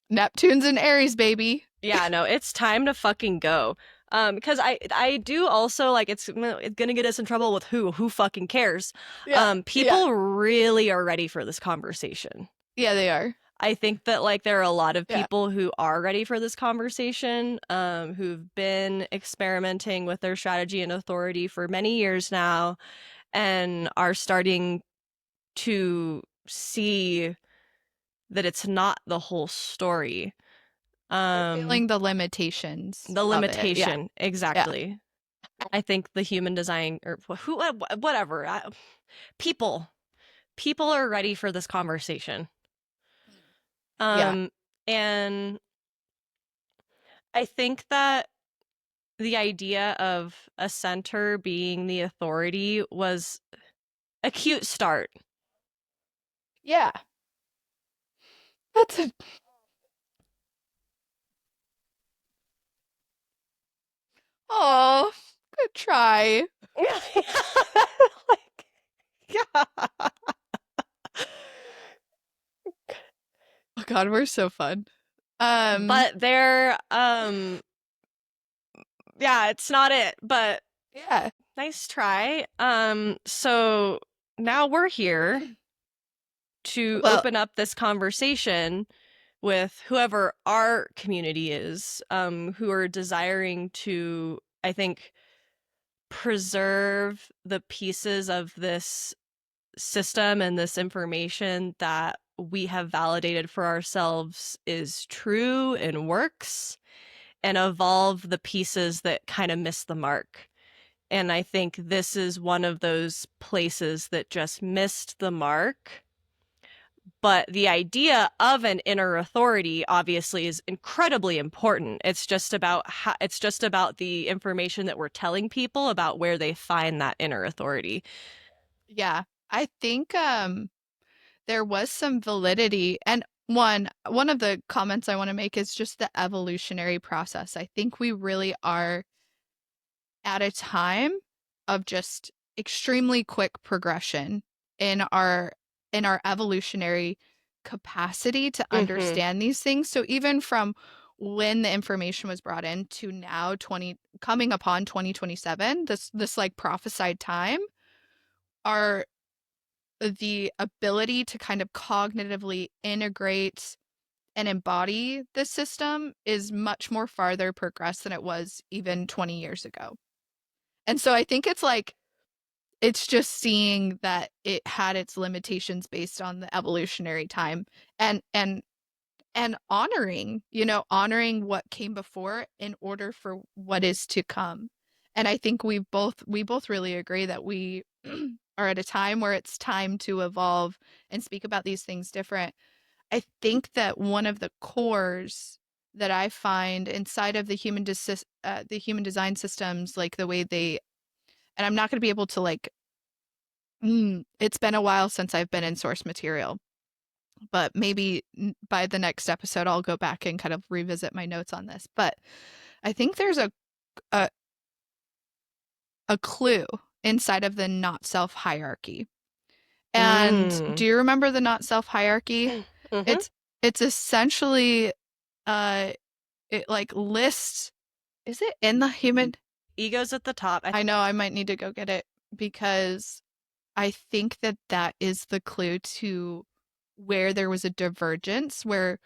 Neptune's in Aries, baby. Yeah, no, it's time to fucking go. Because I do also like it's gonna get us in trouble with who fucking cares. Yeah, yeah, People really are ready for this conversation. yeah. They are. I think that like there are a lot of Yeah, people who are ready for this conversation, who've been experimenting with their strategy and authority for many years now, and are starting to see that it's not the whole story. they're Um, feeling the limitations the of it. Yeah, limitation, yeah. exactly. I think the human design or who whatever people people are ready for this conversation. Yeah. Um, and I think that the idea of a center being the authority was a cute start. Yeah. That's a oh, good try. Like, yeah. Oh God, we're so fun. Um, But they're yeah, it's not it, but yeah. nice try. So now we're here to Well, open up this conversation with whoever our community is, who are desiring to, I think, preserve the pieces of this system and this information that we have validated for ourselves is true and works, and evolve the pieces that kind of miss the mark. And I think this is one of those places that just missed the mark. But the idea of an inner authority obviously is incredibly important. It's just about the information that we're telling people about where they find that inner authority. yeah. I think there was some validity and one of the comments I want to make is just the evolutionary process. I think we really are at a time of just extremely quick progression in our evolutionary capacity to Mm-hmm. understand these things. So even from when the information was brought in to now 20 coming upon 2027, this like prophesied time, are the ability to kind of cognitively integrate and embody this system is much more farther progressed than it was even 20 years ago. And so I think it's like it's just seeing that it had its limitations based on the evolutionary time and honoring, honoring what came before in order for what is to come. And I think we both really agree that we are at a time where it's time to evolve and speak about these things different. I think that one of the cores that I find inside of the human design systems, like the way they, and I'm not going to be able to like, it's been a while since I've been in source material, but maybe by the next episode I'll go back and kind of revisit my notes on this. But I think there's a, a clue inside of the not self hierarchy. And Mm. do you remember the not self hierarchy? Mm-hmm. It's essentially uh it like lists, is it in the human? Ego's at the top. I know I might need to go get it because I think that that is the clue to where there was a divergence, where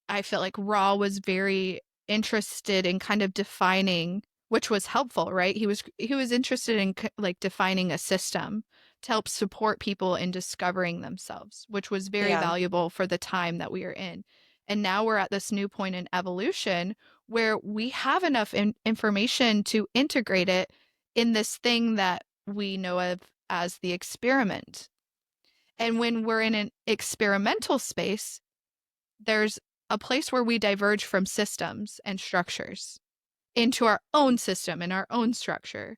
I felt like Raw was very interested in kind of defining, which was helpful, right? He was interested in like defining a system to help support people in discovering themselves, which was very Yeah. valuable for the time that we are in. And now we're at this new point in evolution where we have enough information to integrate it in this thing that we know of as the experiment. And when we're in an experimental space, there's a place where we diverge from systems and structures into our own system and our own structure.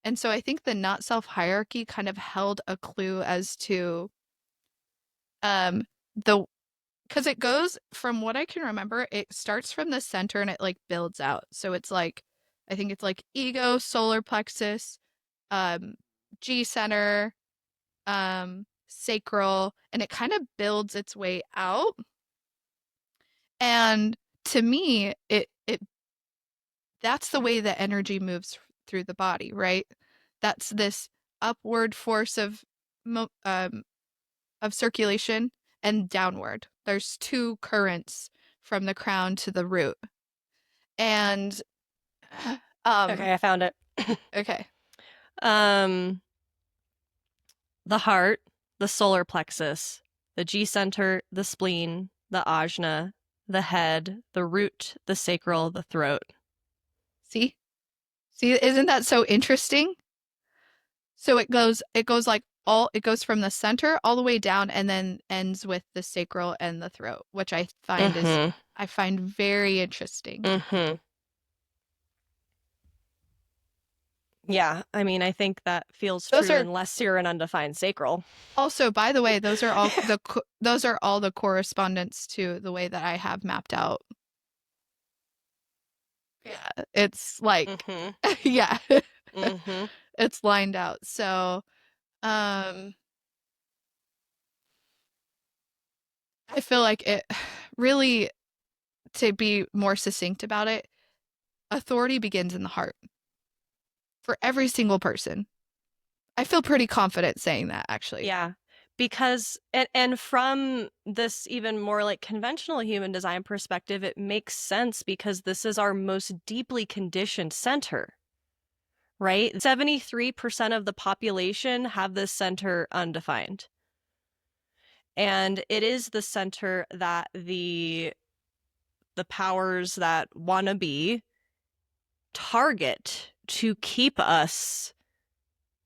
And so I think the not self hierarchy kind of held a clue as to the because it goes from what I can remember, it starts from the center and it like builds out. So it's like I think it's like ego, solar plexus, um, G center, sacral, and it kind of builds its way out. And to me, it that's the way that energy moves through the body, right? That's this upward force of circulation and downward. There's two currents from the crown to the root. And Okay, I found it. okay. um, the heart, the solar plexus, the G center, the spleen, the ajna, the head, the root, the sacral, the throat. See? See, isn't that so interesting? So it goes like all it goes from the center all the way down and then ends with the sacral and the throat, which Mm-hmm. I find very interesting. Mm-hmm. Yeah, I mean, I think that feels Those true are unless you're an undefined sacral. also, by the way, those are all the correspondence to the way that I have mapped out. Yeah, it's like Mm-hmm. yeah, Mm-hmm. it's lined out. So, um I feel like it really, to be more succinct about it, authority begins in the heart for every single person. I feel pretty confident saying that, actually. Yeah. Because and from this even more like conventional human design perspective, it makes sense because this is our most deeply conditioned center, right? 73% of the population have this center undefined. And it is the center that the powers that wanna be target to keep us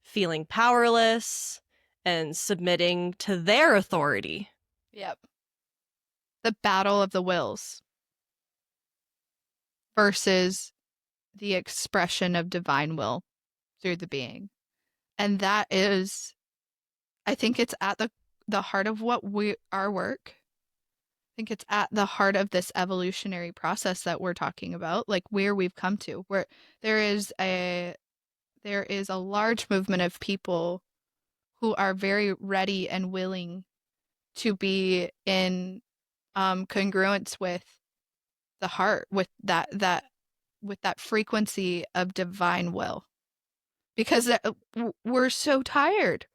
feeling powerless and submitting to their authority. Yep. The battle of the wills versus the expression of divine will through the being. And that is, I think it's at the heart of what our work. I think it's at the heart of this evolutionary process that we're talking about, like where we've come to, where there is a there is a large movement of people who are very ready and willing to be in congruence with the heart, with that frequency of divine will, because we're so tired,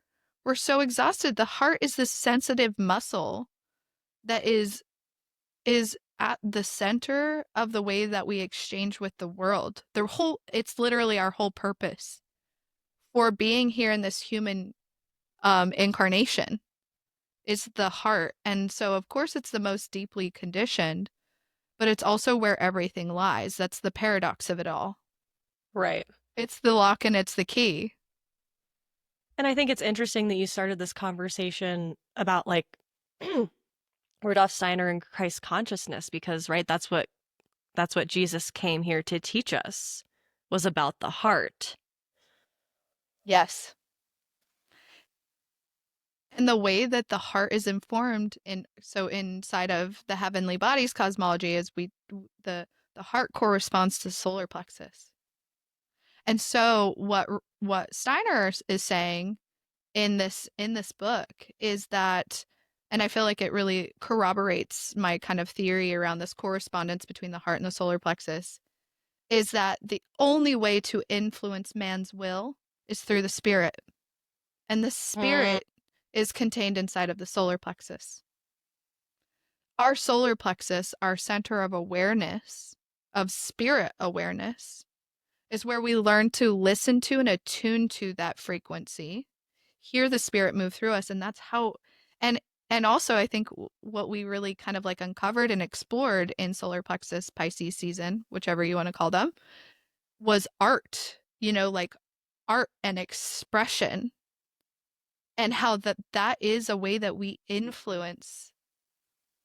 we're so exhausted. The heart is this sensitive muscle that is at the center of the way that we exchange with the world. It's literally our whole purpose for being here in this human incarnation is the heart. And so of course it's the most deeply conditioned, but it's also where everything lies. That's the paradox of it all. Right. It's the lock and it's the key. And I think it's interesting that you started this conversation about like Rudolf Steiner and Christ consciousness because right that's what Jesus came here to teach us was about the heart. Yes. And the way that the heart is informed inside of the heavenly bodies cosmology is the heart corresponds to solar plexus. And so what Steiner is saying in this book is that, and I feel like it really corroborates my kind of theory around this correspondence between the heart and the solar plexus, is that the only way to influence man's will is through the spirit. And the Mm. spirit is contained inside of the solar plexus. Our solar plexus, our center of awareness, of spirit awareness, is where we learn to listen to and attune to that frequency, hear the spirit move through us. And that's how, and And also, I think what we really kind of like uncovered and explored in solar plexus Pisces season, whichever you want to call them, was art, like art and expression, and how that is a way that we influence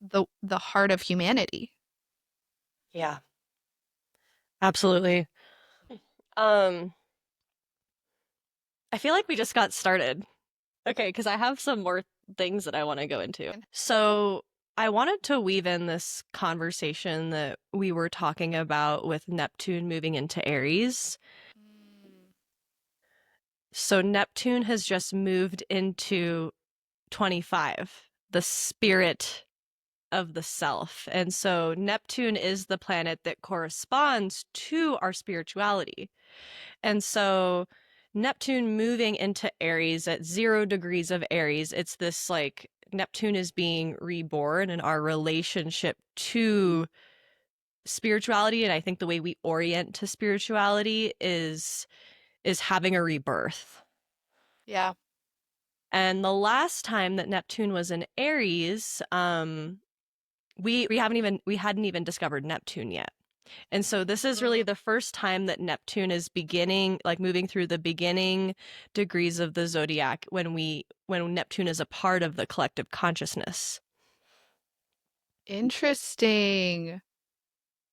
the heart of humanity. Yeah, absolutely. Um, I feel like we just got started. Okay, because I have some more things that I want to go into. So I wanted to weave in this conversation that we were talking about with Neptune moving into Aries. So Neptune has just moved into 25, the spirit of the self. And so Neptune is the planet that corresponds to our spirituality. And so Neptune moving into Aries at 0 degrees of Aries, it's this like Neptune is being reborn and our relationship to spirituality. And I think the way we orient to spirituality is having a rebirth. Yeah. And the last time that Neptune was in Aries, we hadn't even discovered Neptune yet. And so this is really the first time that Neptune is beginning, like moving through the beginning degrees of the zodiac when Neptune is a part of the collective consciousness. Interesting.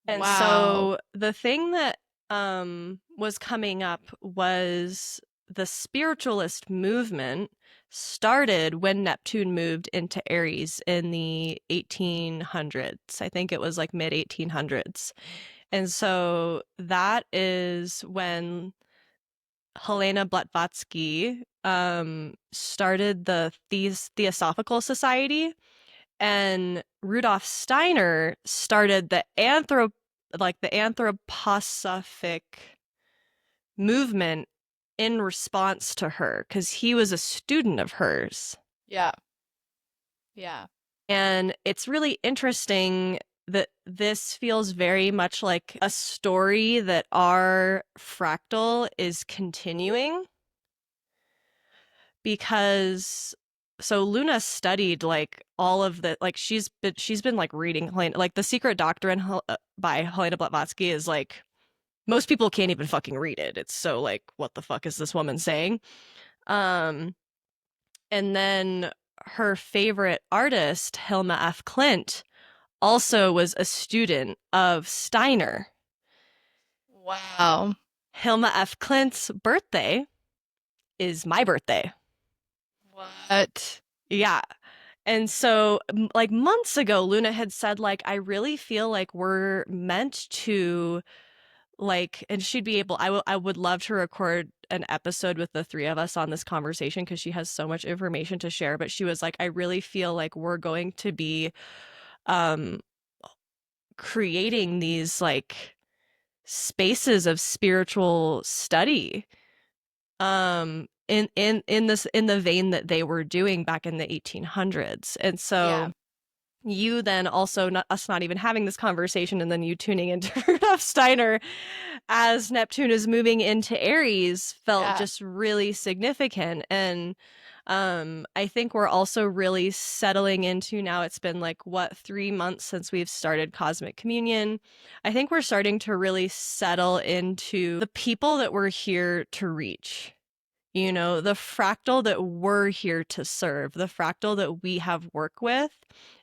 And Wow. so the thing that was coming up was the spiritualist movement started when Neptune moved into Aries in the 1800s. I think it was like mid 1800s. And so that is when Helena Blavatsky started the Theosophical Society, and Rudolf Steiner started the anthroposophic movement in response to her because he was a student of hers. Yeah. Yeah. And it's really interesting that this feels very much like a story that our fractal is continuing because so Luna studied like all of the like she's been like reading like The Secret Doctrine by Helena Blavatsky is like most people can't even fucking read it. It's so like what the fuck is this woman saying? Um and then her favorite artist, Hilma F. Klint, also was a student of Steiner. Wow. Hilma F. Klint's birthday is my birthday. What? Yeah. And so, like months ago, Luna had said, like, I really feel like we're meant to, like, and she'd be able, I would love to record an episode with the three of us on this conversation because she has so much information to share. But she was like, I really feel like we're going to be um, creating these, like, spaces of spiritual study in the vein that they were doing back in the 1800s. And Yeah. so you then also us not even having this conversation and then you tuning into Rudolf Steiner as Neptune is moving into Aries felt Yeah. just really significant. And I think we're also really settling into now. It's been like what 3 months since we've started Cosmic Communion. I think we're starting to really settle into the people that we're here to reach, the fractal that we're here to serve, the fractal that we have work with.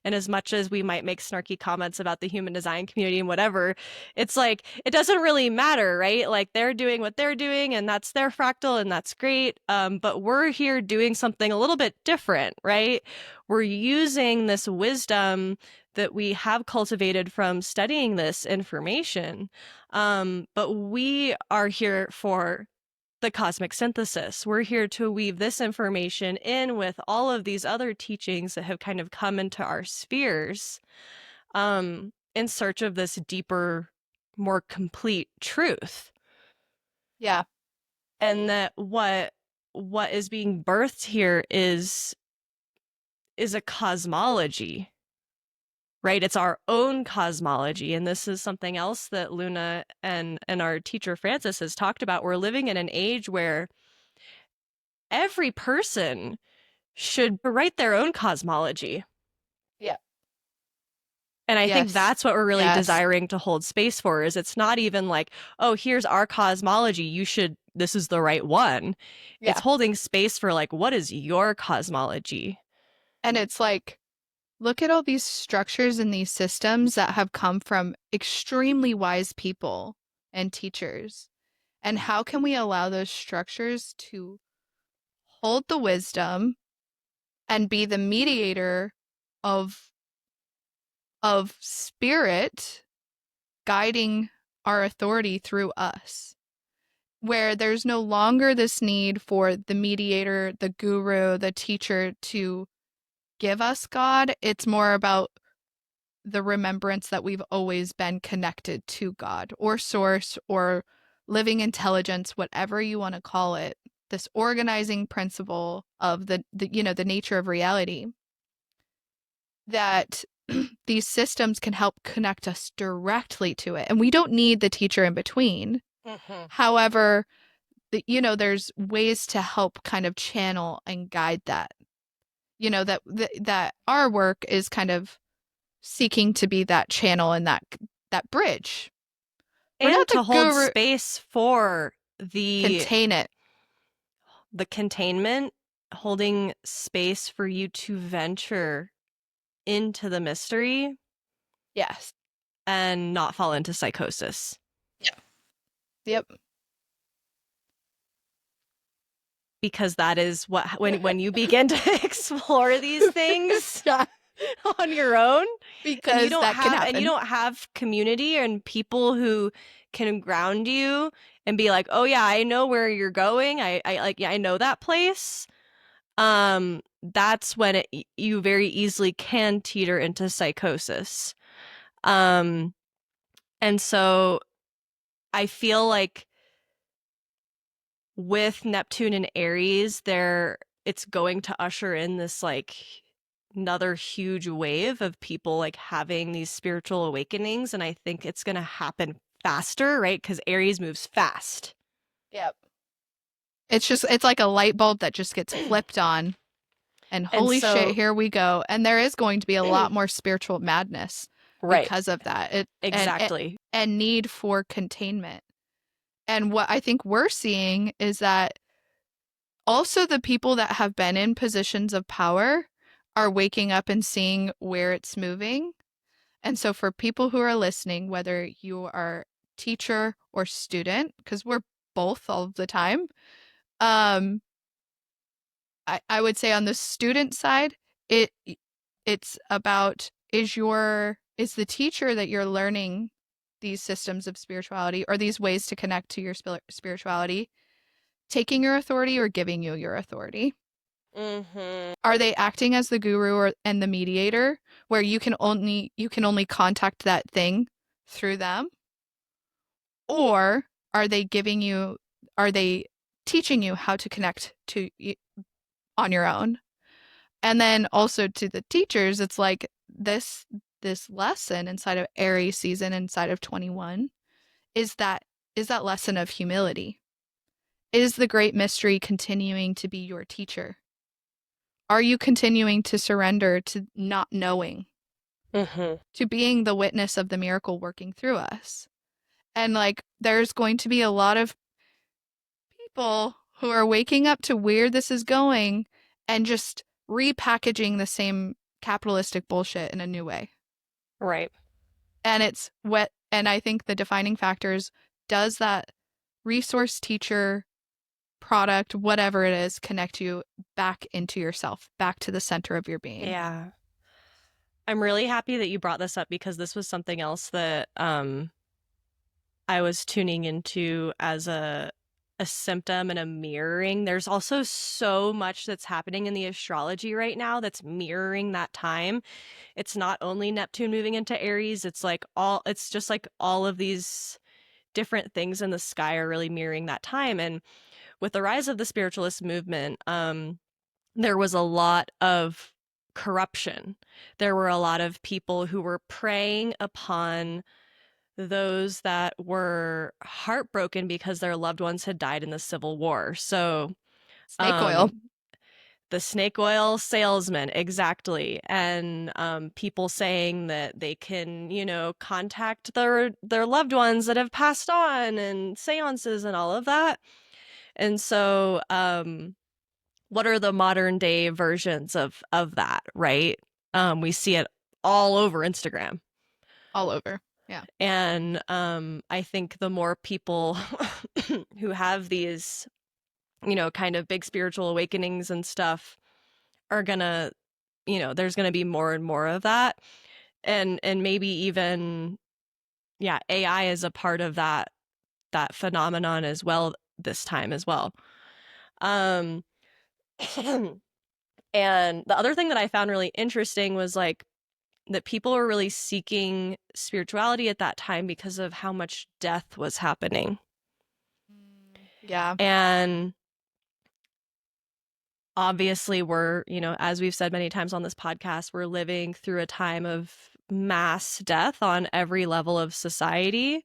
And as much as we might make snarky comments about the human design community and whatever, it's like, it doesn't really matter, right? Like they're doing what they're doing and that's their fractal and that's great. But we're here doing something a little bit different, right? We're using this wisdom that we have cultivated from studying this information. But we are here for the cosmic synthesis. We're here to weave this information in with all of these other teachings that have kind of come into our spheres in search of this deeper, more complete truth. Yeah. And that what is being birthed here is a cosmology, right? It's our own cosmology. And this is something else that Luna and our teacher Francis has talked about. We're living in an age where every person should write their own cosmology. Yeah. And I think Yes. that's what we're really Yes. desiring to hold space for is it's not even like, oh, here's our cosmology. This is the right one. It's Yeah. holding space for like, what is your cosmology? And it's like, look at all these structures and these systems that have come from extremely wise people and teachers. And how can we allow those structures to hold the wisdom and be the mediator of spirit guiding our authority through us, where there's no longer this need for the mediator, the guru, the teacher to give us God. It's more about the remembrance that we've always been connected to God or source or living intelligence, whatever you want to call it, this organizing principle of the nature of reality, that these systems can help connect us directly to it. And we don't need the teacher in between. Mm-hmm. However, there's ways to help kind of channel and guide that. That our work is kind of seeking to be that channel and that bridge. We're And not the to hold guru. space for the Contain it. containment, holding space for you to venture into the mystery Yes. and not fall into psychosis. Yeah. Yep. Because that is what when you begin to explore these things Yeah. on your own Because that can and you happen. don't have community and people who can ground you and be like, oh yeah, I know where you're going, I like, yeah, I know that place. That's when you very easily can teeter into psychosis. um and so I feel like with Neptune and Aries, it's going to usher in this like another huge wave of people like having these spiritual awakenings, and I think it's going to happen faster, right? Because Aries moves fast. Yep. It's like a light bulb that just gets flipped on, and And holy shit, so here we go. And there is going to be a lot more spiritual madness right, because of that. exactly. And need for containment. And what I think we're seeing is that also the people that have been in positions of power are waking up and seeing where it's moving. And so for people who are listening, whether you are teacher or student, because we're both all of the time, um, I would say on the student side, it it's about is the teacher that you're learning these systems of spirituality or these ways to connect to your spirituality taking your authority or giving you your authority? Mm-hmm. Are they acting as the guru and the mediator where you can only contact that thing through them? Or are they teaching you how to connect to on your own? And then also to the teachers, it's like this lesson inside of Aries season inside of 21 is that lesson of humility. Is the great mystery continuing to be your teacher? Are you continuing to surrender to not knowing, Mm-hmm. to being the witness of the miracle working through us? And like, there's going to be a lot of people who are waking up to where this is going and just repackaging the same capitalistic bullshit in a new way. Right. And it's what, and I think the defining factors does that resource teacher product, whatever it is, connect you back into yourself, back to the center of your being. Yeah. I'm really happy that you brought this up because this was something else that I was tuning into as a symptom and a mirroring. There's also so much that's happening in the astrology right now that's mirroring that time. It's not only Neptune moving into Aries, it's just like all of these different things in the sky are really mirroring that time. And with the rise of the spiritualist movement, there was a lot of corruption. There were a lot of people who were preying upon those that were heartbroken because their loved ones had died in the Civil War. So, Snake um, oil. the snake oil salesman, exactly. And people saying that they can, contact their loved ones that have passed on, and seances and all of that. And so what are the modern day versions of that, right? We see it all over Instagram. All over. Yeah. And I think the more people who have these, kind of big spiritual awakenings and stuff are gonna, there's gonna be more and more of that. And maybe even, yeah, AI is a part of that phenomenon as well this time as well. Um and the other thing that I found really interesting was like that people were really seeking spirituality at that time because of how much death was happening. Yeah. And obviously, we're, as we've said many times on this podcast, we're living through a time of mass death on every level of society.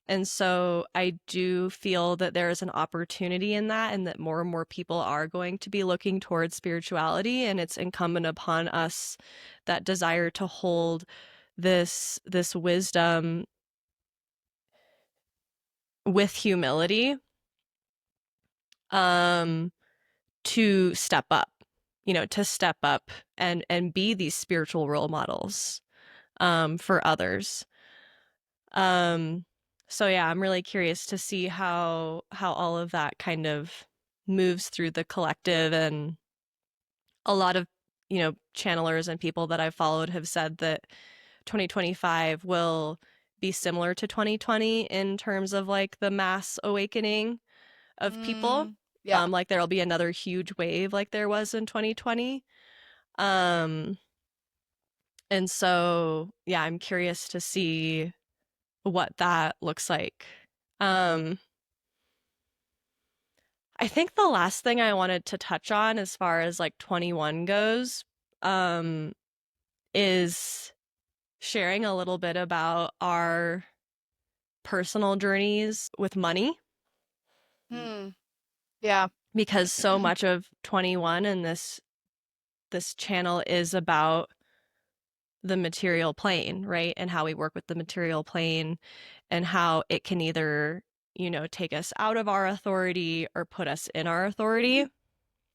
And so I do feel that there is an opportunity in that, and that more and more people are going to be looking towards spirituality. And it's incumbent upon us, that desire to hold this wisdom with humility, um to step up, to step up and be these spiritual role models for others. um so yeah, I'm really curious to see how all of that kind of moves through the collective. And a lot of, channelers and people that I've followed have said that 2025 will be similar to 2020 in terms of like the mass awakening of people. Yeah. Like there'll be another huge wave like there was in 2020. Um, and so, yeah, I'm curious to see what that looks like. Um, I think the last thing I wanted to touch on as far as like 21 goes, um, is sharing a little bit about our personal journeys with money, Yeah. because so much of 21 and this channel is about the material plane, right? And how we work with the material plane, and how it can either, take us out of our authority or put us in our authority.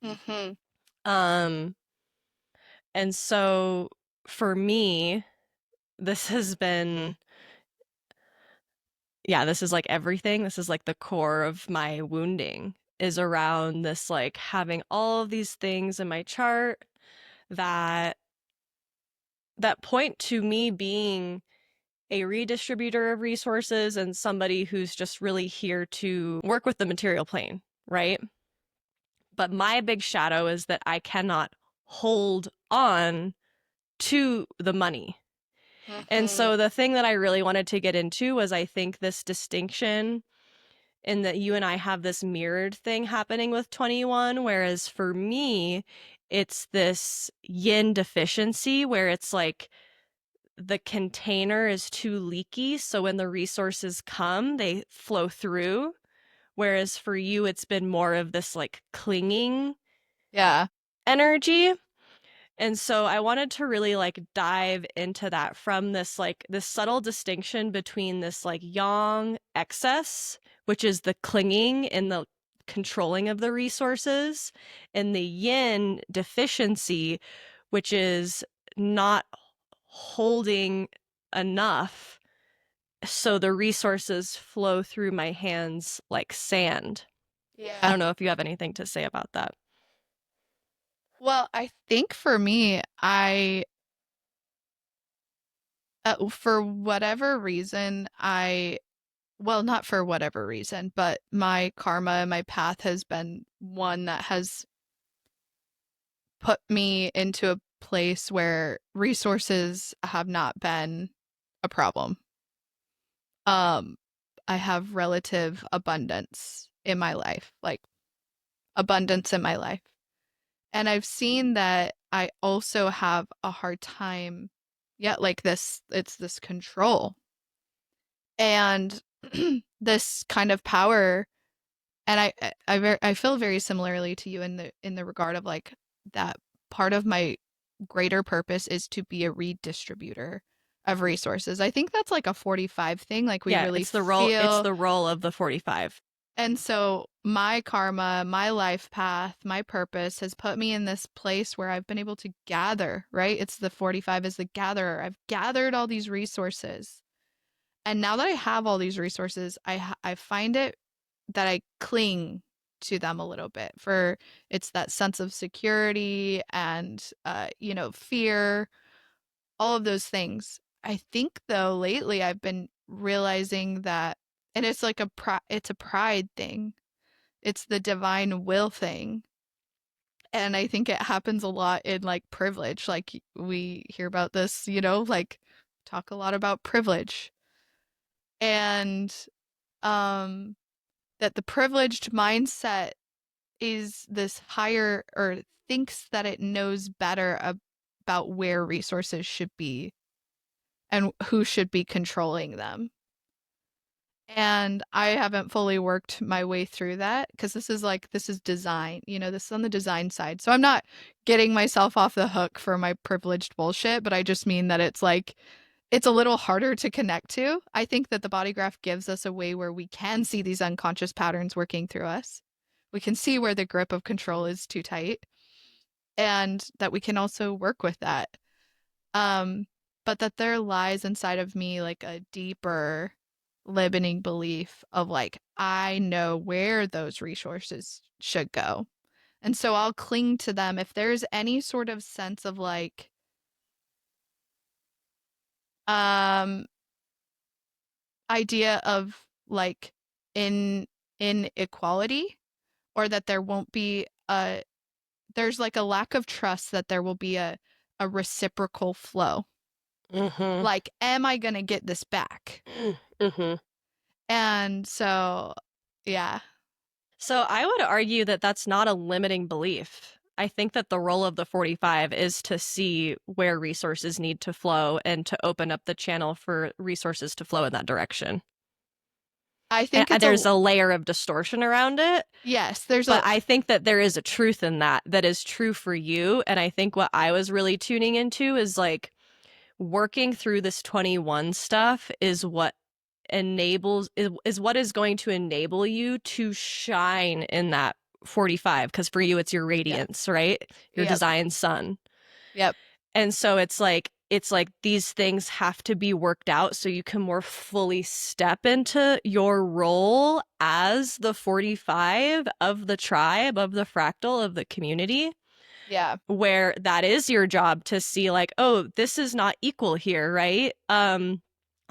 Mm-hmm. Um, and so for me, this has been, yeah, this is like everything. This is like the core of my wounding, is around this, like having all of these things in my chart that point to me being a redistributor of resources and somebody who's just really here to work with the material plane, right? But my big shadow is that I cannot hold on to the money. And Mm-hmm. so the thing that I really wanted to get into was, I think, this distinction in that you and I have this mirrored thing happening with 21, whereas for me, it's this yin deficiency where it's like the container is too leaky, so when the resources come, they flow through. Whereas for you, it's been more of this like clinging Yeah. energy. And so I wanted to really like dive into that, from this like this subtle distinction between this like yang excess, which is the clinging and the controlling of the resources, and the yin deficiency, which is not holding enough, so the resources flow through my hands like sand. I Yeah. don't know if you have anything to say about that. Well, I think for me, for whatever reason, well, not for whatever reason, but my karma, my path has been one that has put me into a place where resources have not been a problem. Um, I have relative abundance in my life, like abundance in my life. And I've seen that I also have a hard time, yeah, like this, it's this control and this kind of power. And I feel very similarly to you in the regard of like that part of my greater purpose is to be a redistributor of resources. I think that's like a 45 thing, like we Yeah, really it's feel. the role of the 45. And so my karma, my life path, my purpose has put me in this place where I've been able to gather, right? It's the 45 is the gatherer. I've gathered all these resources. And now that I have all these resources, I find it that I cling to them a little bit for it's that sense of security and fear, all of those things. I think though lately I've been realizing that, and it's like it's a pride thing. It's the divine will thing. And I think it happens a lot in like privilege. Like we hear about this, like talk a lot about privilege. And um that the privileged mindset is this higher or thinks that it knows better about where resources should be and who should be controlling them. And I haven't fully worked my way through that because this is design, this is on the design side. So I'm not getting myself off the hook for my privileged bullshit, but I just mean that it's a little harder to connect to. I think that the body graph gives us a way where we can see these unconscious patterns working through us. We can see where the grip of control is too tight and that we can also work with that. Um, but that there lies inside of me like a deeper limiting belief of like, I know where those resources should go. And so I'll cling to them if there's any sort of sense of like, um, idea of like in inequality or that there won't be there's like a lack of trust that there will be a reciprocal flow. Mhm. Like, am I gonna get this back? Mhm. And so, yeah, So I would argue that that's not a limiting belief. I think that the role of the 45 is to see where resources need to flow and to open up the channel for resources to flow in that direction. I And think it's a there's a layer of distortion around it, yes. There's but a I think that there is a truth in that that is true for you. And I think what I was really tuning into is like working through this 21 stuff is what is what is going to enable you to shine in that 45, because for you it's your yeah, radiance, right? Your yep, design sun. yep, And so it's like these things have to be worked out so you can more fully step into your role as the 45 of the tribe, of the fractal, of the community, yeah, where that is your job to see like, oh, this is not equal here, right?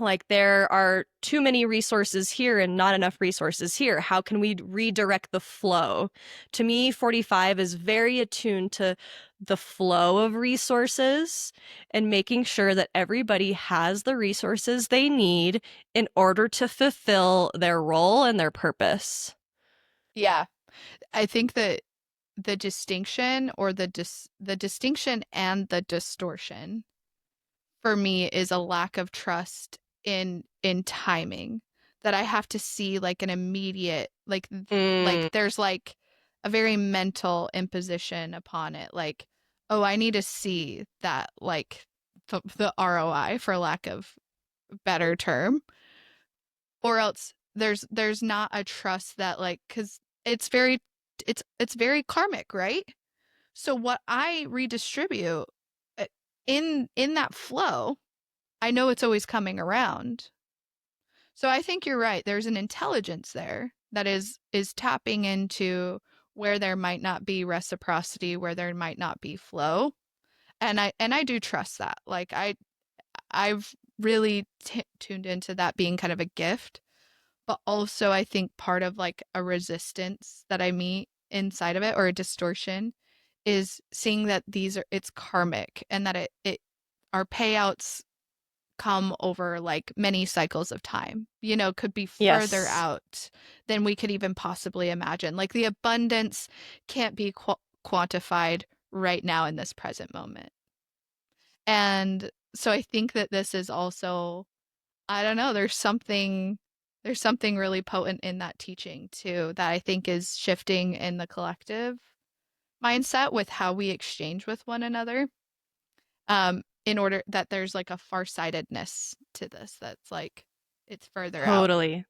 Like there are too many resources here and not enough resources here. How can we redirect the flow? To me, 45 is very attuned to the flow of resources and making sure that everybody has the resources they need in order to fulfill their role and their purpose. yeah. I think that the distinction or the distinction and the distortion for me is a lack of trust in timing that I have to see like an immediate Mm, like there's like a very mental imposition upon it like oh I need to see that like the ROI for lack of better term or else there's not a trust that like cuz it's very karmic, right? So what I redistribute uh, in that flow I know it's always coming around. So I think you're right. There's an intelligence there that is tapping into where there might not be reciprocity, where there might not be flow. And I do trust that. Like I've really tuned into that being kind of a gift, but also I think part of like a resistance that I meet inside of it or a distortion is seeing that these are it's karmic and that it our payouts come over like many cycles of time, could be further yes. out than we could even possibly imagine. Like the abundance can't be quantified right now in this present moment. And so I think that this is also, I don't know, there's something really potent in that teaching too that I think is shifting in the collective. mindset with how we exchange with one another. In order that there's like a farsightedness to this that's like it's further out. Totally.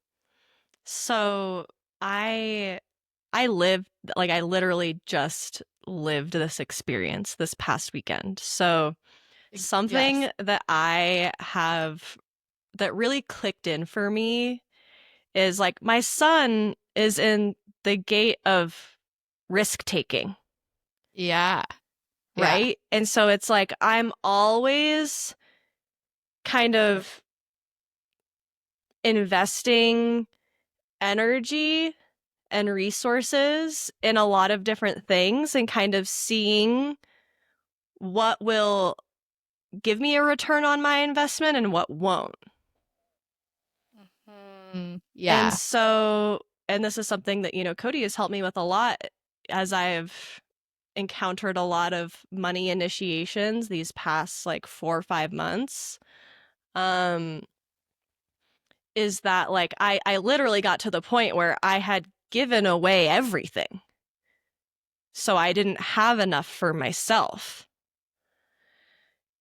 So I I lived like I literally just lived this experience this past weekend. So Yes. something that I have that really clicked in for me is like my son is in the gate of risk taking, Yeah. Yeah. right? And so it's like I'm always kind of investing energy and resources in a lot of different things and kind of seeing what will give me a return on my investment and what won't. And Yeah. so, and this is something that, Kodie has helped me with a lot as I've encountered a lot of money initiations these past like 4 or 5 months. Um, is that like I literally got to the point where I had given away everything. So I didn't have enough for myself.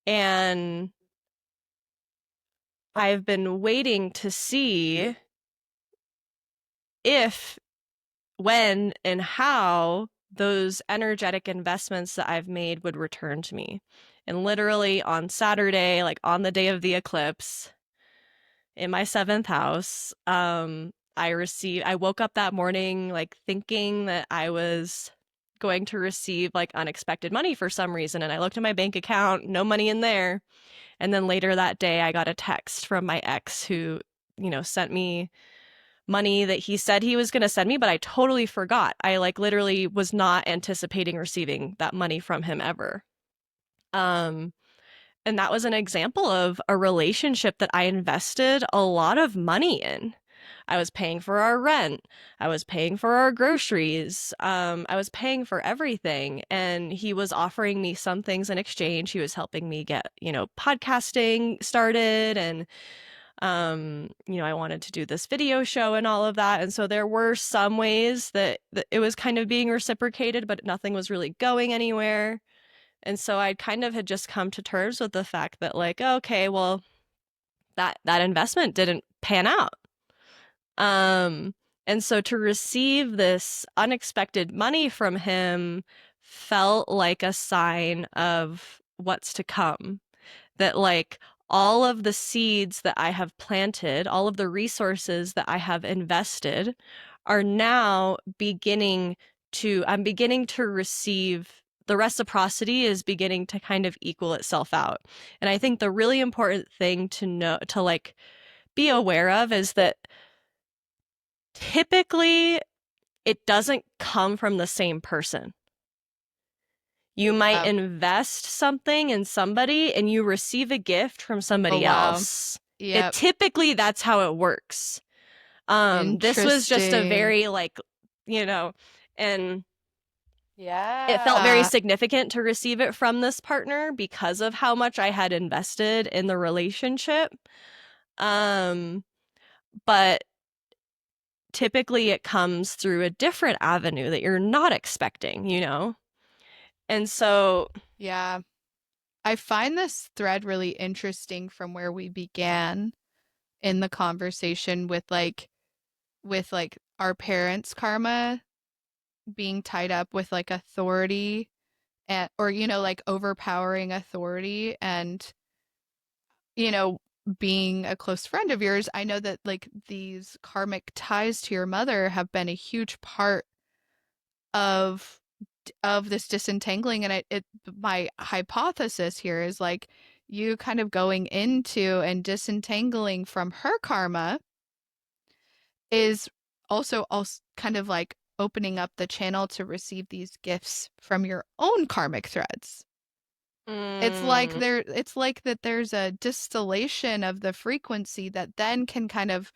And I've been waiting to see if, when, and how those energetic investments that I've made would return to me. And literally on Saturday, like on the day of the eclipse, in my seventh house, I woke up that morning like thinking that I was going to receive like unexpected money for some reason. And I looked at my bank account, no money in there. And then later that day, I got a text from my ex who, sent me money that he said he was going to send me, but I totally forgot. I like literally was not anticipating receiving that money from him ever. Um, and that was an example of a relationship that I invested a lot of money in. I was paying for our rent. I was paying for our groceries. I was paying for everything. And he was offering me some things in exchange. He was helping me get, podcasting started. And, I wanted to do this video show and all of that. And so there were some ways that it was kind of being reciprocated, but nothing was really going anywhere. And so I kind of had just come to terms with the fact that like, okay, well, that investment didn't pan out. Um and so to receive this unexpected money from him felt like a sign of what's to come. That like all of the seeds that I have planted, all of the resources that I have invested are now I'm beginning to receive the reciprocity is beginning to kind of equal itself out. And I think the really important thing to know, to like be aware of, is that typically it doesn't come from the same person. You might Yeah. invest something in somebody and you receive a gift from Oh somebody wow. else. It Yep. typically that's how it works. This was just a Interesting. very like, you know, and it felt very Yeah. significant to receive it from this partner because of how much I had invested in the relationship. Um, but typically it comes through a different avenue that you're not expecting. And so, Yeah. I find this thread really interesting from where we began in the conversation with like our parents' karma being tied up with like authority and or like overpowering authority and you know being a close friend of yours. I know that like these karmic ties to your mother have been a huge part of this disentangling, and my hypothesis here is like you kind of going into and disentangling from her karma is also kind of like opening up the channel to receive these gifts from your own karmic threads. mm, It's like that there's a distillation of the frequency that then can kind of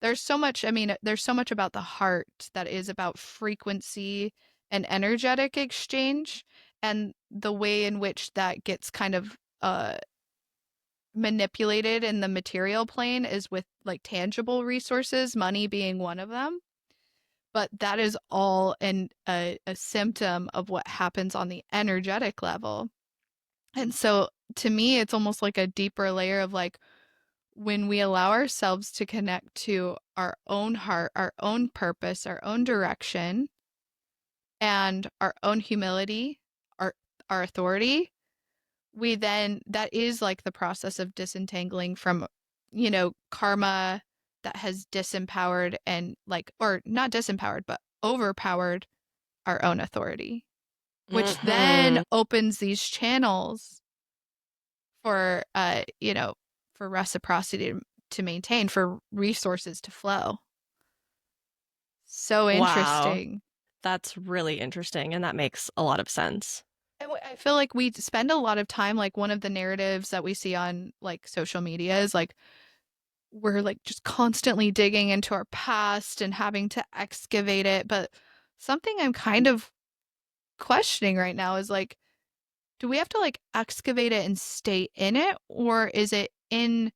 there's so much, I mean, there's so much about the heart that is about frequency and energetic exchange, and the way in which that gets kind of manipulated in the material plane is with like tangible resources, money being one of them. but that is all a symptom of what happens on the energetic level. And so to me, it's almost like a deeper layer of like when we allow ourselves to connect to our own heart, our own purpose, our own direction, and our own humility, our our authority, we then that is like the process of disentangling from, karma that has disempowered and like, or not disempowered, but overpowered our own authority, which then Mm-hmm. opens these channels for for reciprocity to maintain, for resources to flow. So Wow. interesting. That's really interesting, and that makes a lot of sense. And I feel like we spend a lot of time, like one of the narratives that we see on like social media is like we're like just constantly digging into our past and having to excavate it. But something I'm kind of questioning right now is like, do we have to like excavate it and stay in it, or is it in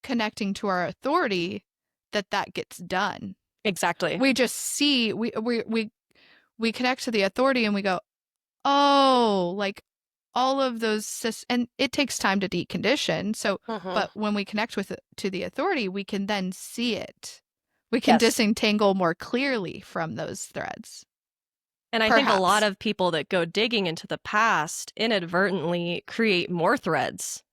connecting to our authority that gets done? Exactly. We just see we connect to the authority and we go, oh, like all of those, and it takes time to decondition. So, Mm-hmm. but when we connect with to the authority, we can then see it. We can Yes. disentangle more clearly from those threads. And I think a lot Perhaps. of people that go digging into the past inadvertently create more threads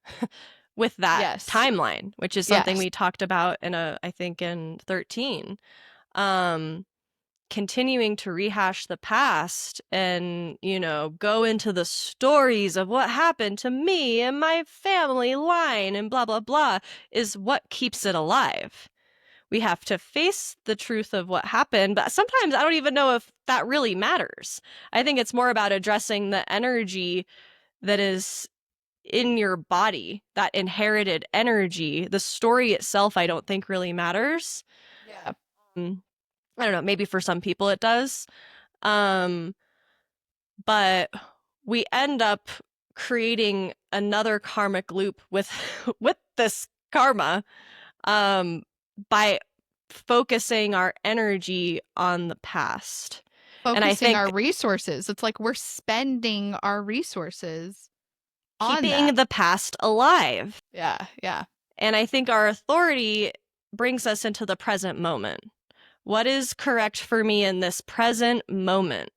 with that Yes. timeline, which is something Yes. we talked about I think in 13. Um, Continuing to rehash the past and, go into the stories of what happened to me and my family line and blah, blah, blah is what keeps it alive. We have to face the truth of what happened, but sometimes I don't even know if that really matters. I think it's more about addressing the energy that is in your body, that inherited energy. The story itself, I don't think really matters. Yeah. Mm, I don't know, maybe for some people it does. Um, but we end up creating another karmic loop with with this karma um, by focusing our energy on the past. And I Focusing our think resources. It's like we're spending our resources on keeping that. the past alive. Yeah. Yeah. And I think our authority brings us into the present moment. What is correct for me in this present moment?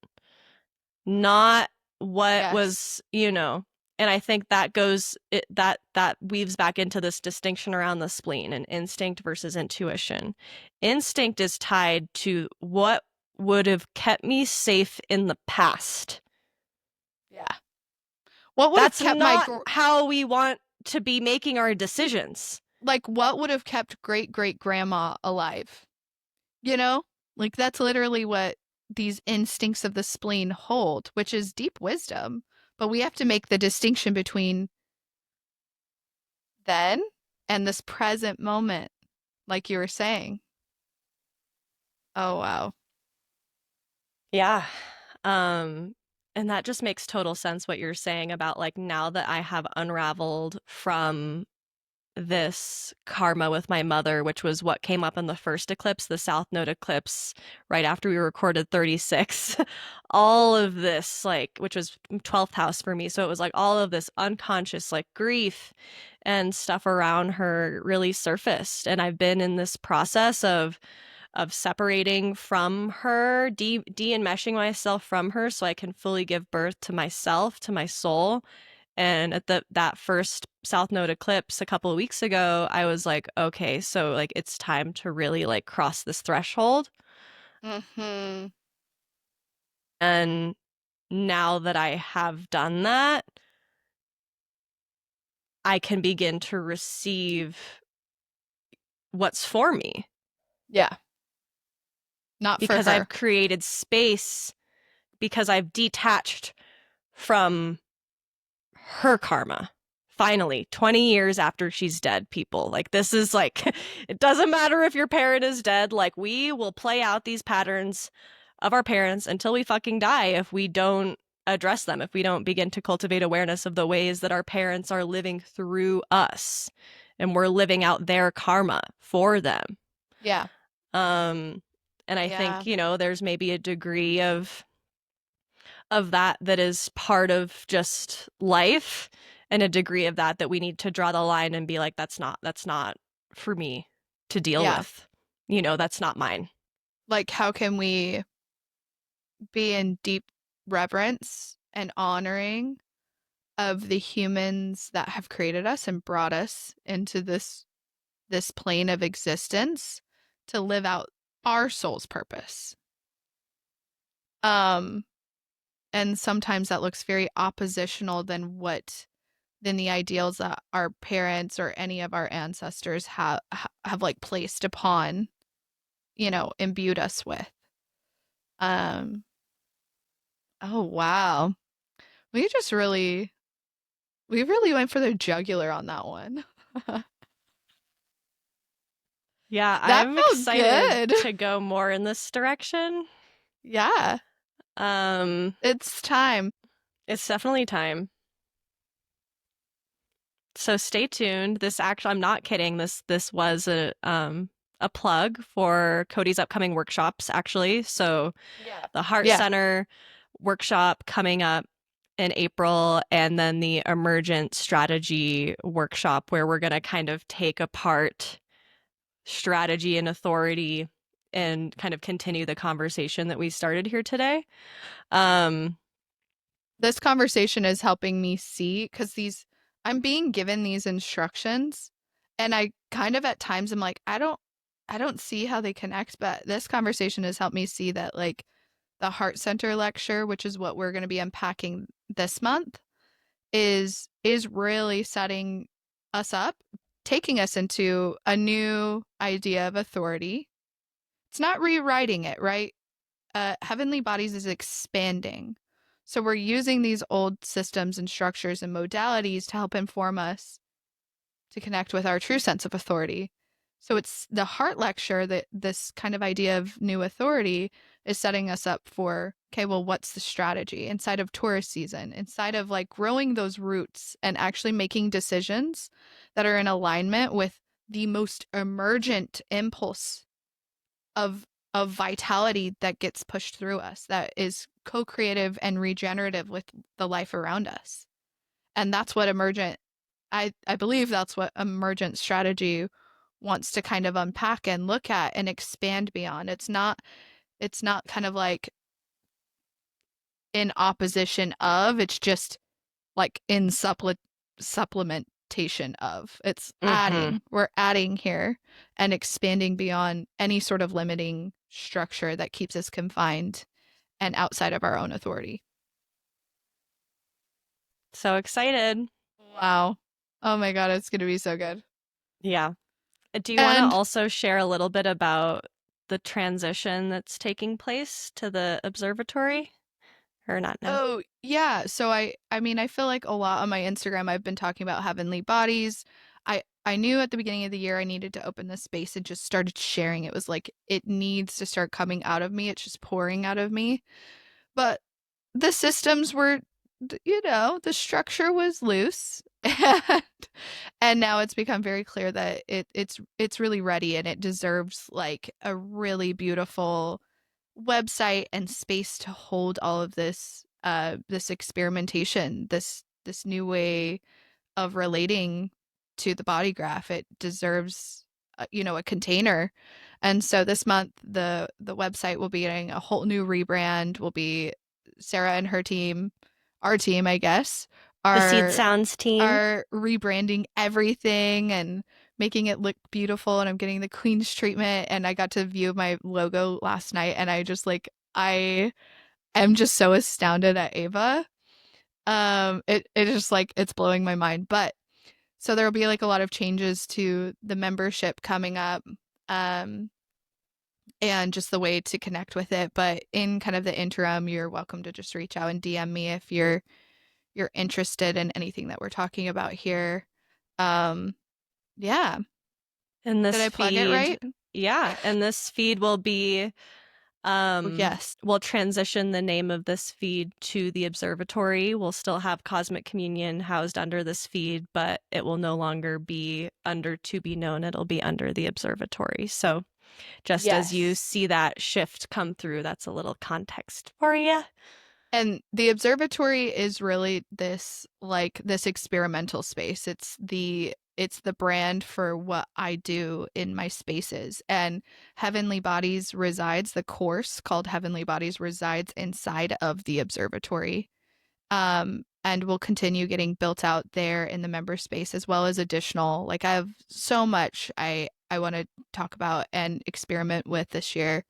Not what Yes. was, and I think that that weaves back into this distinction around the spleen and instinct versus intuition. Instinct is tied to what would have kept me safe in the past. Yeah. What would have That's kept my not how we want to be making our decisions. like what would have kept great great grandma alive? You know? Like that's literally what these instincts of the spleen hold, which is deep wisdom. But we have to make the distinction between then and this present moment, like you were saying. Oh, wow. Yeah. Um and that just makes total sense what you're saying about like now that I have unraveled from this karma with my mother, which was what came up in the first eclipse, the South Node eclipse, right after we recorded 36. All of this, like, which was 12th house for me. So it was like all of this unconscious, like, grief and stuff around her really surfaced. And I've been in this process of separating from her, de-enmeshing myself from her so I can fully give birth to myself, to my soul. And at that first South Node eclipse a couple of weeks ago, I was like, okay, so like it's time to really like cross this threshold. Mm-hmm. And now that I have done that, I can begin to receive what's for me Yeah. Not for because I've her. created space, because I've detached from her karma. Finally, 20 years after she's dead, people. Like, this is like, it doesn't matter if your parent is dead. Like, we will play out these patterns of our parents until we fucking die if we don't address them, if we don't begin to cultivate awareness of the ways that our parents are living through us and we're living out their karma for them. Yeah. Um, And I think, Yeah. there's maybe a degree of that that is part of just life, and a degree of that we need to draw the line and be like, that's not for me to deal Yeah. with. That's not mine. Like, how can we be in deep reverence and honoring of the humans that have created us and brought us into this plane of existence to live out our soul's purpose. Um and sometimes that looks very oppositional than the ideals that our parents or any of our ancestors have like placed upon, imbued us with. Um oh wow. We just really we really went for the jugular on that one. Yeah, That I'm felt excited good. to go more in this direction. Yeah, Um, it's time. it's definitely time. So stay tuned. This actually, I'm not kidding. This was a plug for Kodie's upcoming workshops, actually. So Yeah. the Heart Yeah. Center workshop coming up in April, and then the Emergent Strategy workshop, where we're going to kind of take apart strategy and authority and kind of continue the conversation that we started here today. Um, This conversation is helping me see because I'm being given these instructions and I kind of at times I'm like, I don't see how they connect, but this conversation has helped me see that like the Heart Center lecture, which is what we're going to be unpacking this month, is really setting us up, taking us into a new idea of authority. It's not rewriting it, right? Heavenly Bodies is expanding. So we're using these old systems and structures and modalities to help inform us to connect with our true sense of authority. So it's the heart lecture that this kind of idea of new authority is setting us up for, okay, well, what's the strategy inside of Taurus season, inside of like growing those roots and actually making decisions that are in alignment with the most emergent impulse of vitality that gets pushed through us, that is co-creative and regenerative with the life around us. And that's what emergent I believe that's what emergent strategy wants to kind of unpack and look at and expand beyond. It's not kind of like in opposition of, it's just like in supplementation of. It's mhm. adding. We're adding here and expanding beyond any sort of limiting structure that keeps us confined and outside of our own authority. So excited. Wow. Oh my God, it's going to be so good. Yeah. Do you want to And also share a little bit about the transition that's taking place to the observatory, or not now? oh, yeah. So I mean, I feel like a lot on my Instagram I've been talking about heavenly bodies. I knew at the beginning of the year I needed to open this space and just started sharing. It was like it needs to start coming out of me. It's just pouring out of me. But the systems were, the structure was loose. And now it's become very clear that it's really ready and it deserves like a really beautiful website and space to hold all of this experimentation, this new way of relating to the body graph. It deserves a container. And so this month the website will be getting a whole new rebrand. Will be Sarah and her team, our team, I guess, The Seed are Sounds team. are rebranding everything and making it look beautiful, and I'm getting the Queen's treatment, and I got to view my logo last night and I am just so astounded at Ava. It just like it's blowing my mind. But so there'll be like a lot of changes to the membership coming up. Um and just the way to connect with it. But in kind of the interim, you're welcome to just reach out and DM me if you're interested in anything that we're talking about here. Um, yeah. And Did this I plug it feed, right? yeah, and this feed will be, Oh, yes. we'll transition the name of this feed to the observatory. We'll still have Cosmic Communion housed under this feed, but it will no longer be under To Be Known. It'll be under the observatory. So Just as you Yes. see that shift come through, that's a little context for you. And the observatory is really this experimental space. It's the brand for what I do in my spaces. And Heavenly Bodies resides, the course called Heavenly Bodies resides inside of the observatory. And will continue getting built out there in the member space, as well as additional, like I have so much I want to talk about and experiment with this year.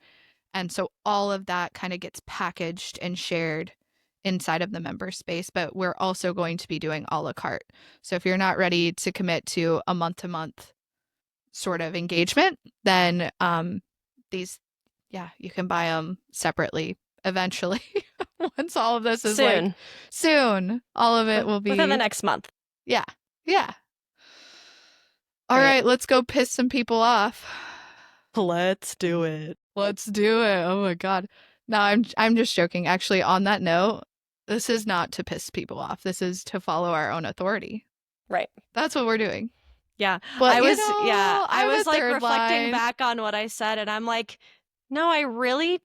And so all of that kind of gets packaged and shared inside of the member space, but we're also going to be doing a la carte. So if you're not ready to commit to a month to month sort of engagement, then these, yeah, you can buy them separately eventually. Once all of this is like Soon. soon, all of it will Within the be, next month. yeah, yeah. All Right. right, let's go piss some people off. Let's do it. Let's do it. Oh my god. No, I'm just joking. Actually, on that note, this is not to piss people off. This is to follow our own authority. Right. That's what we're doing. Yeah. But I was I'm a like third reflecting line. back on what I said, and I'm like, no, I really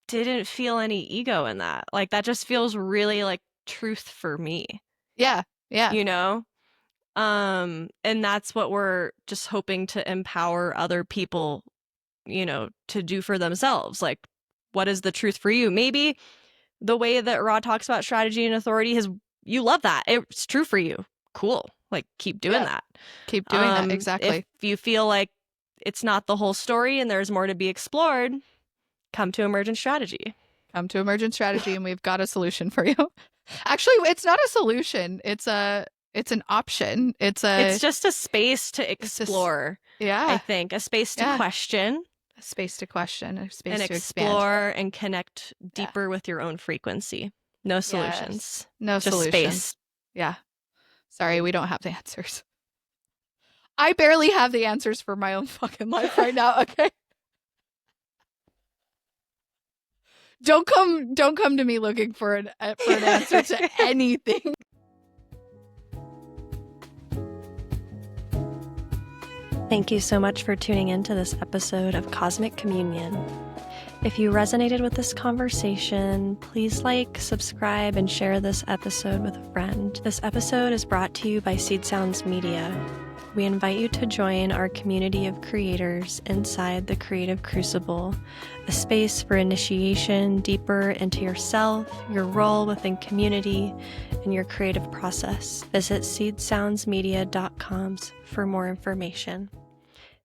didn't feel any ego in that. Like, that just feels really like truth for me, Yeah. Yeah. you know? And that's what we're just hoping to empower other people, to do for themselves. Like, what is the truth for you? Maybe the way that Ra talks about strategy and authority you love that. It's true for you. Cool. Like, keep doing Yeah. that. Keep doing that. Exactly. If you feel like it's not the whole story and there's more to be explored, come to Emergent Strategy. Come to Emergent Strategy and we've got a solution for you. Actually, it's not a solution. It's an option. It's just a space to explore. Yeah. I think a space to question. A space to question, a space And to expand. Explore and connect deeper with your own frequency. No solutions. Yes. No just solutions. Space. Yeah. Sorry, we don't have the answers. I barely have the answers for my own fucking life right now, okay? Don't come to me looking for an answer to anything. Thank you so much for tuning in to this episode of Cosmic Communion. If you resonated with this conversation, please like, subscribe, and share this episode with a friend. This episode is brought to you by Seed Sounds Media. We invite you to join our community of creators inside the Creative Crucible, a space for initiation deeper into yourself, your role within community, and your creative process. Visit seedsoundsmedia.com for more information.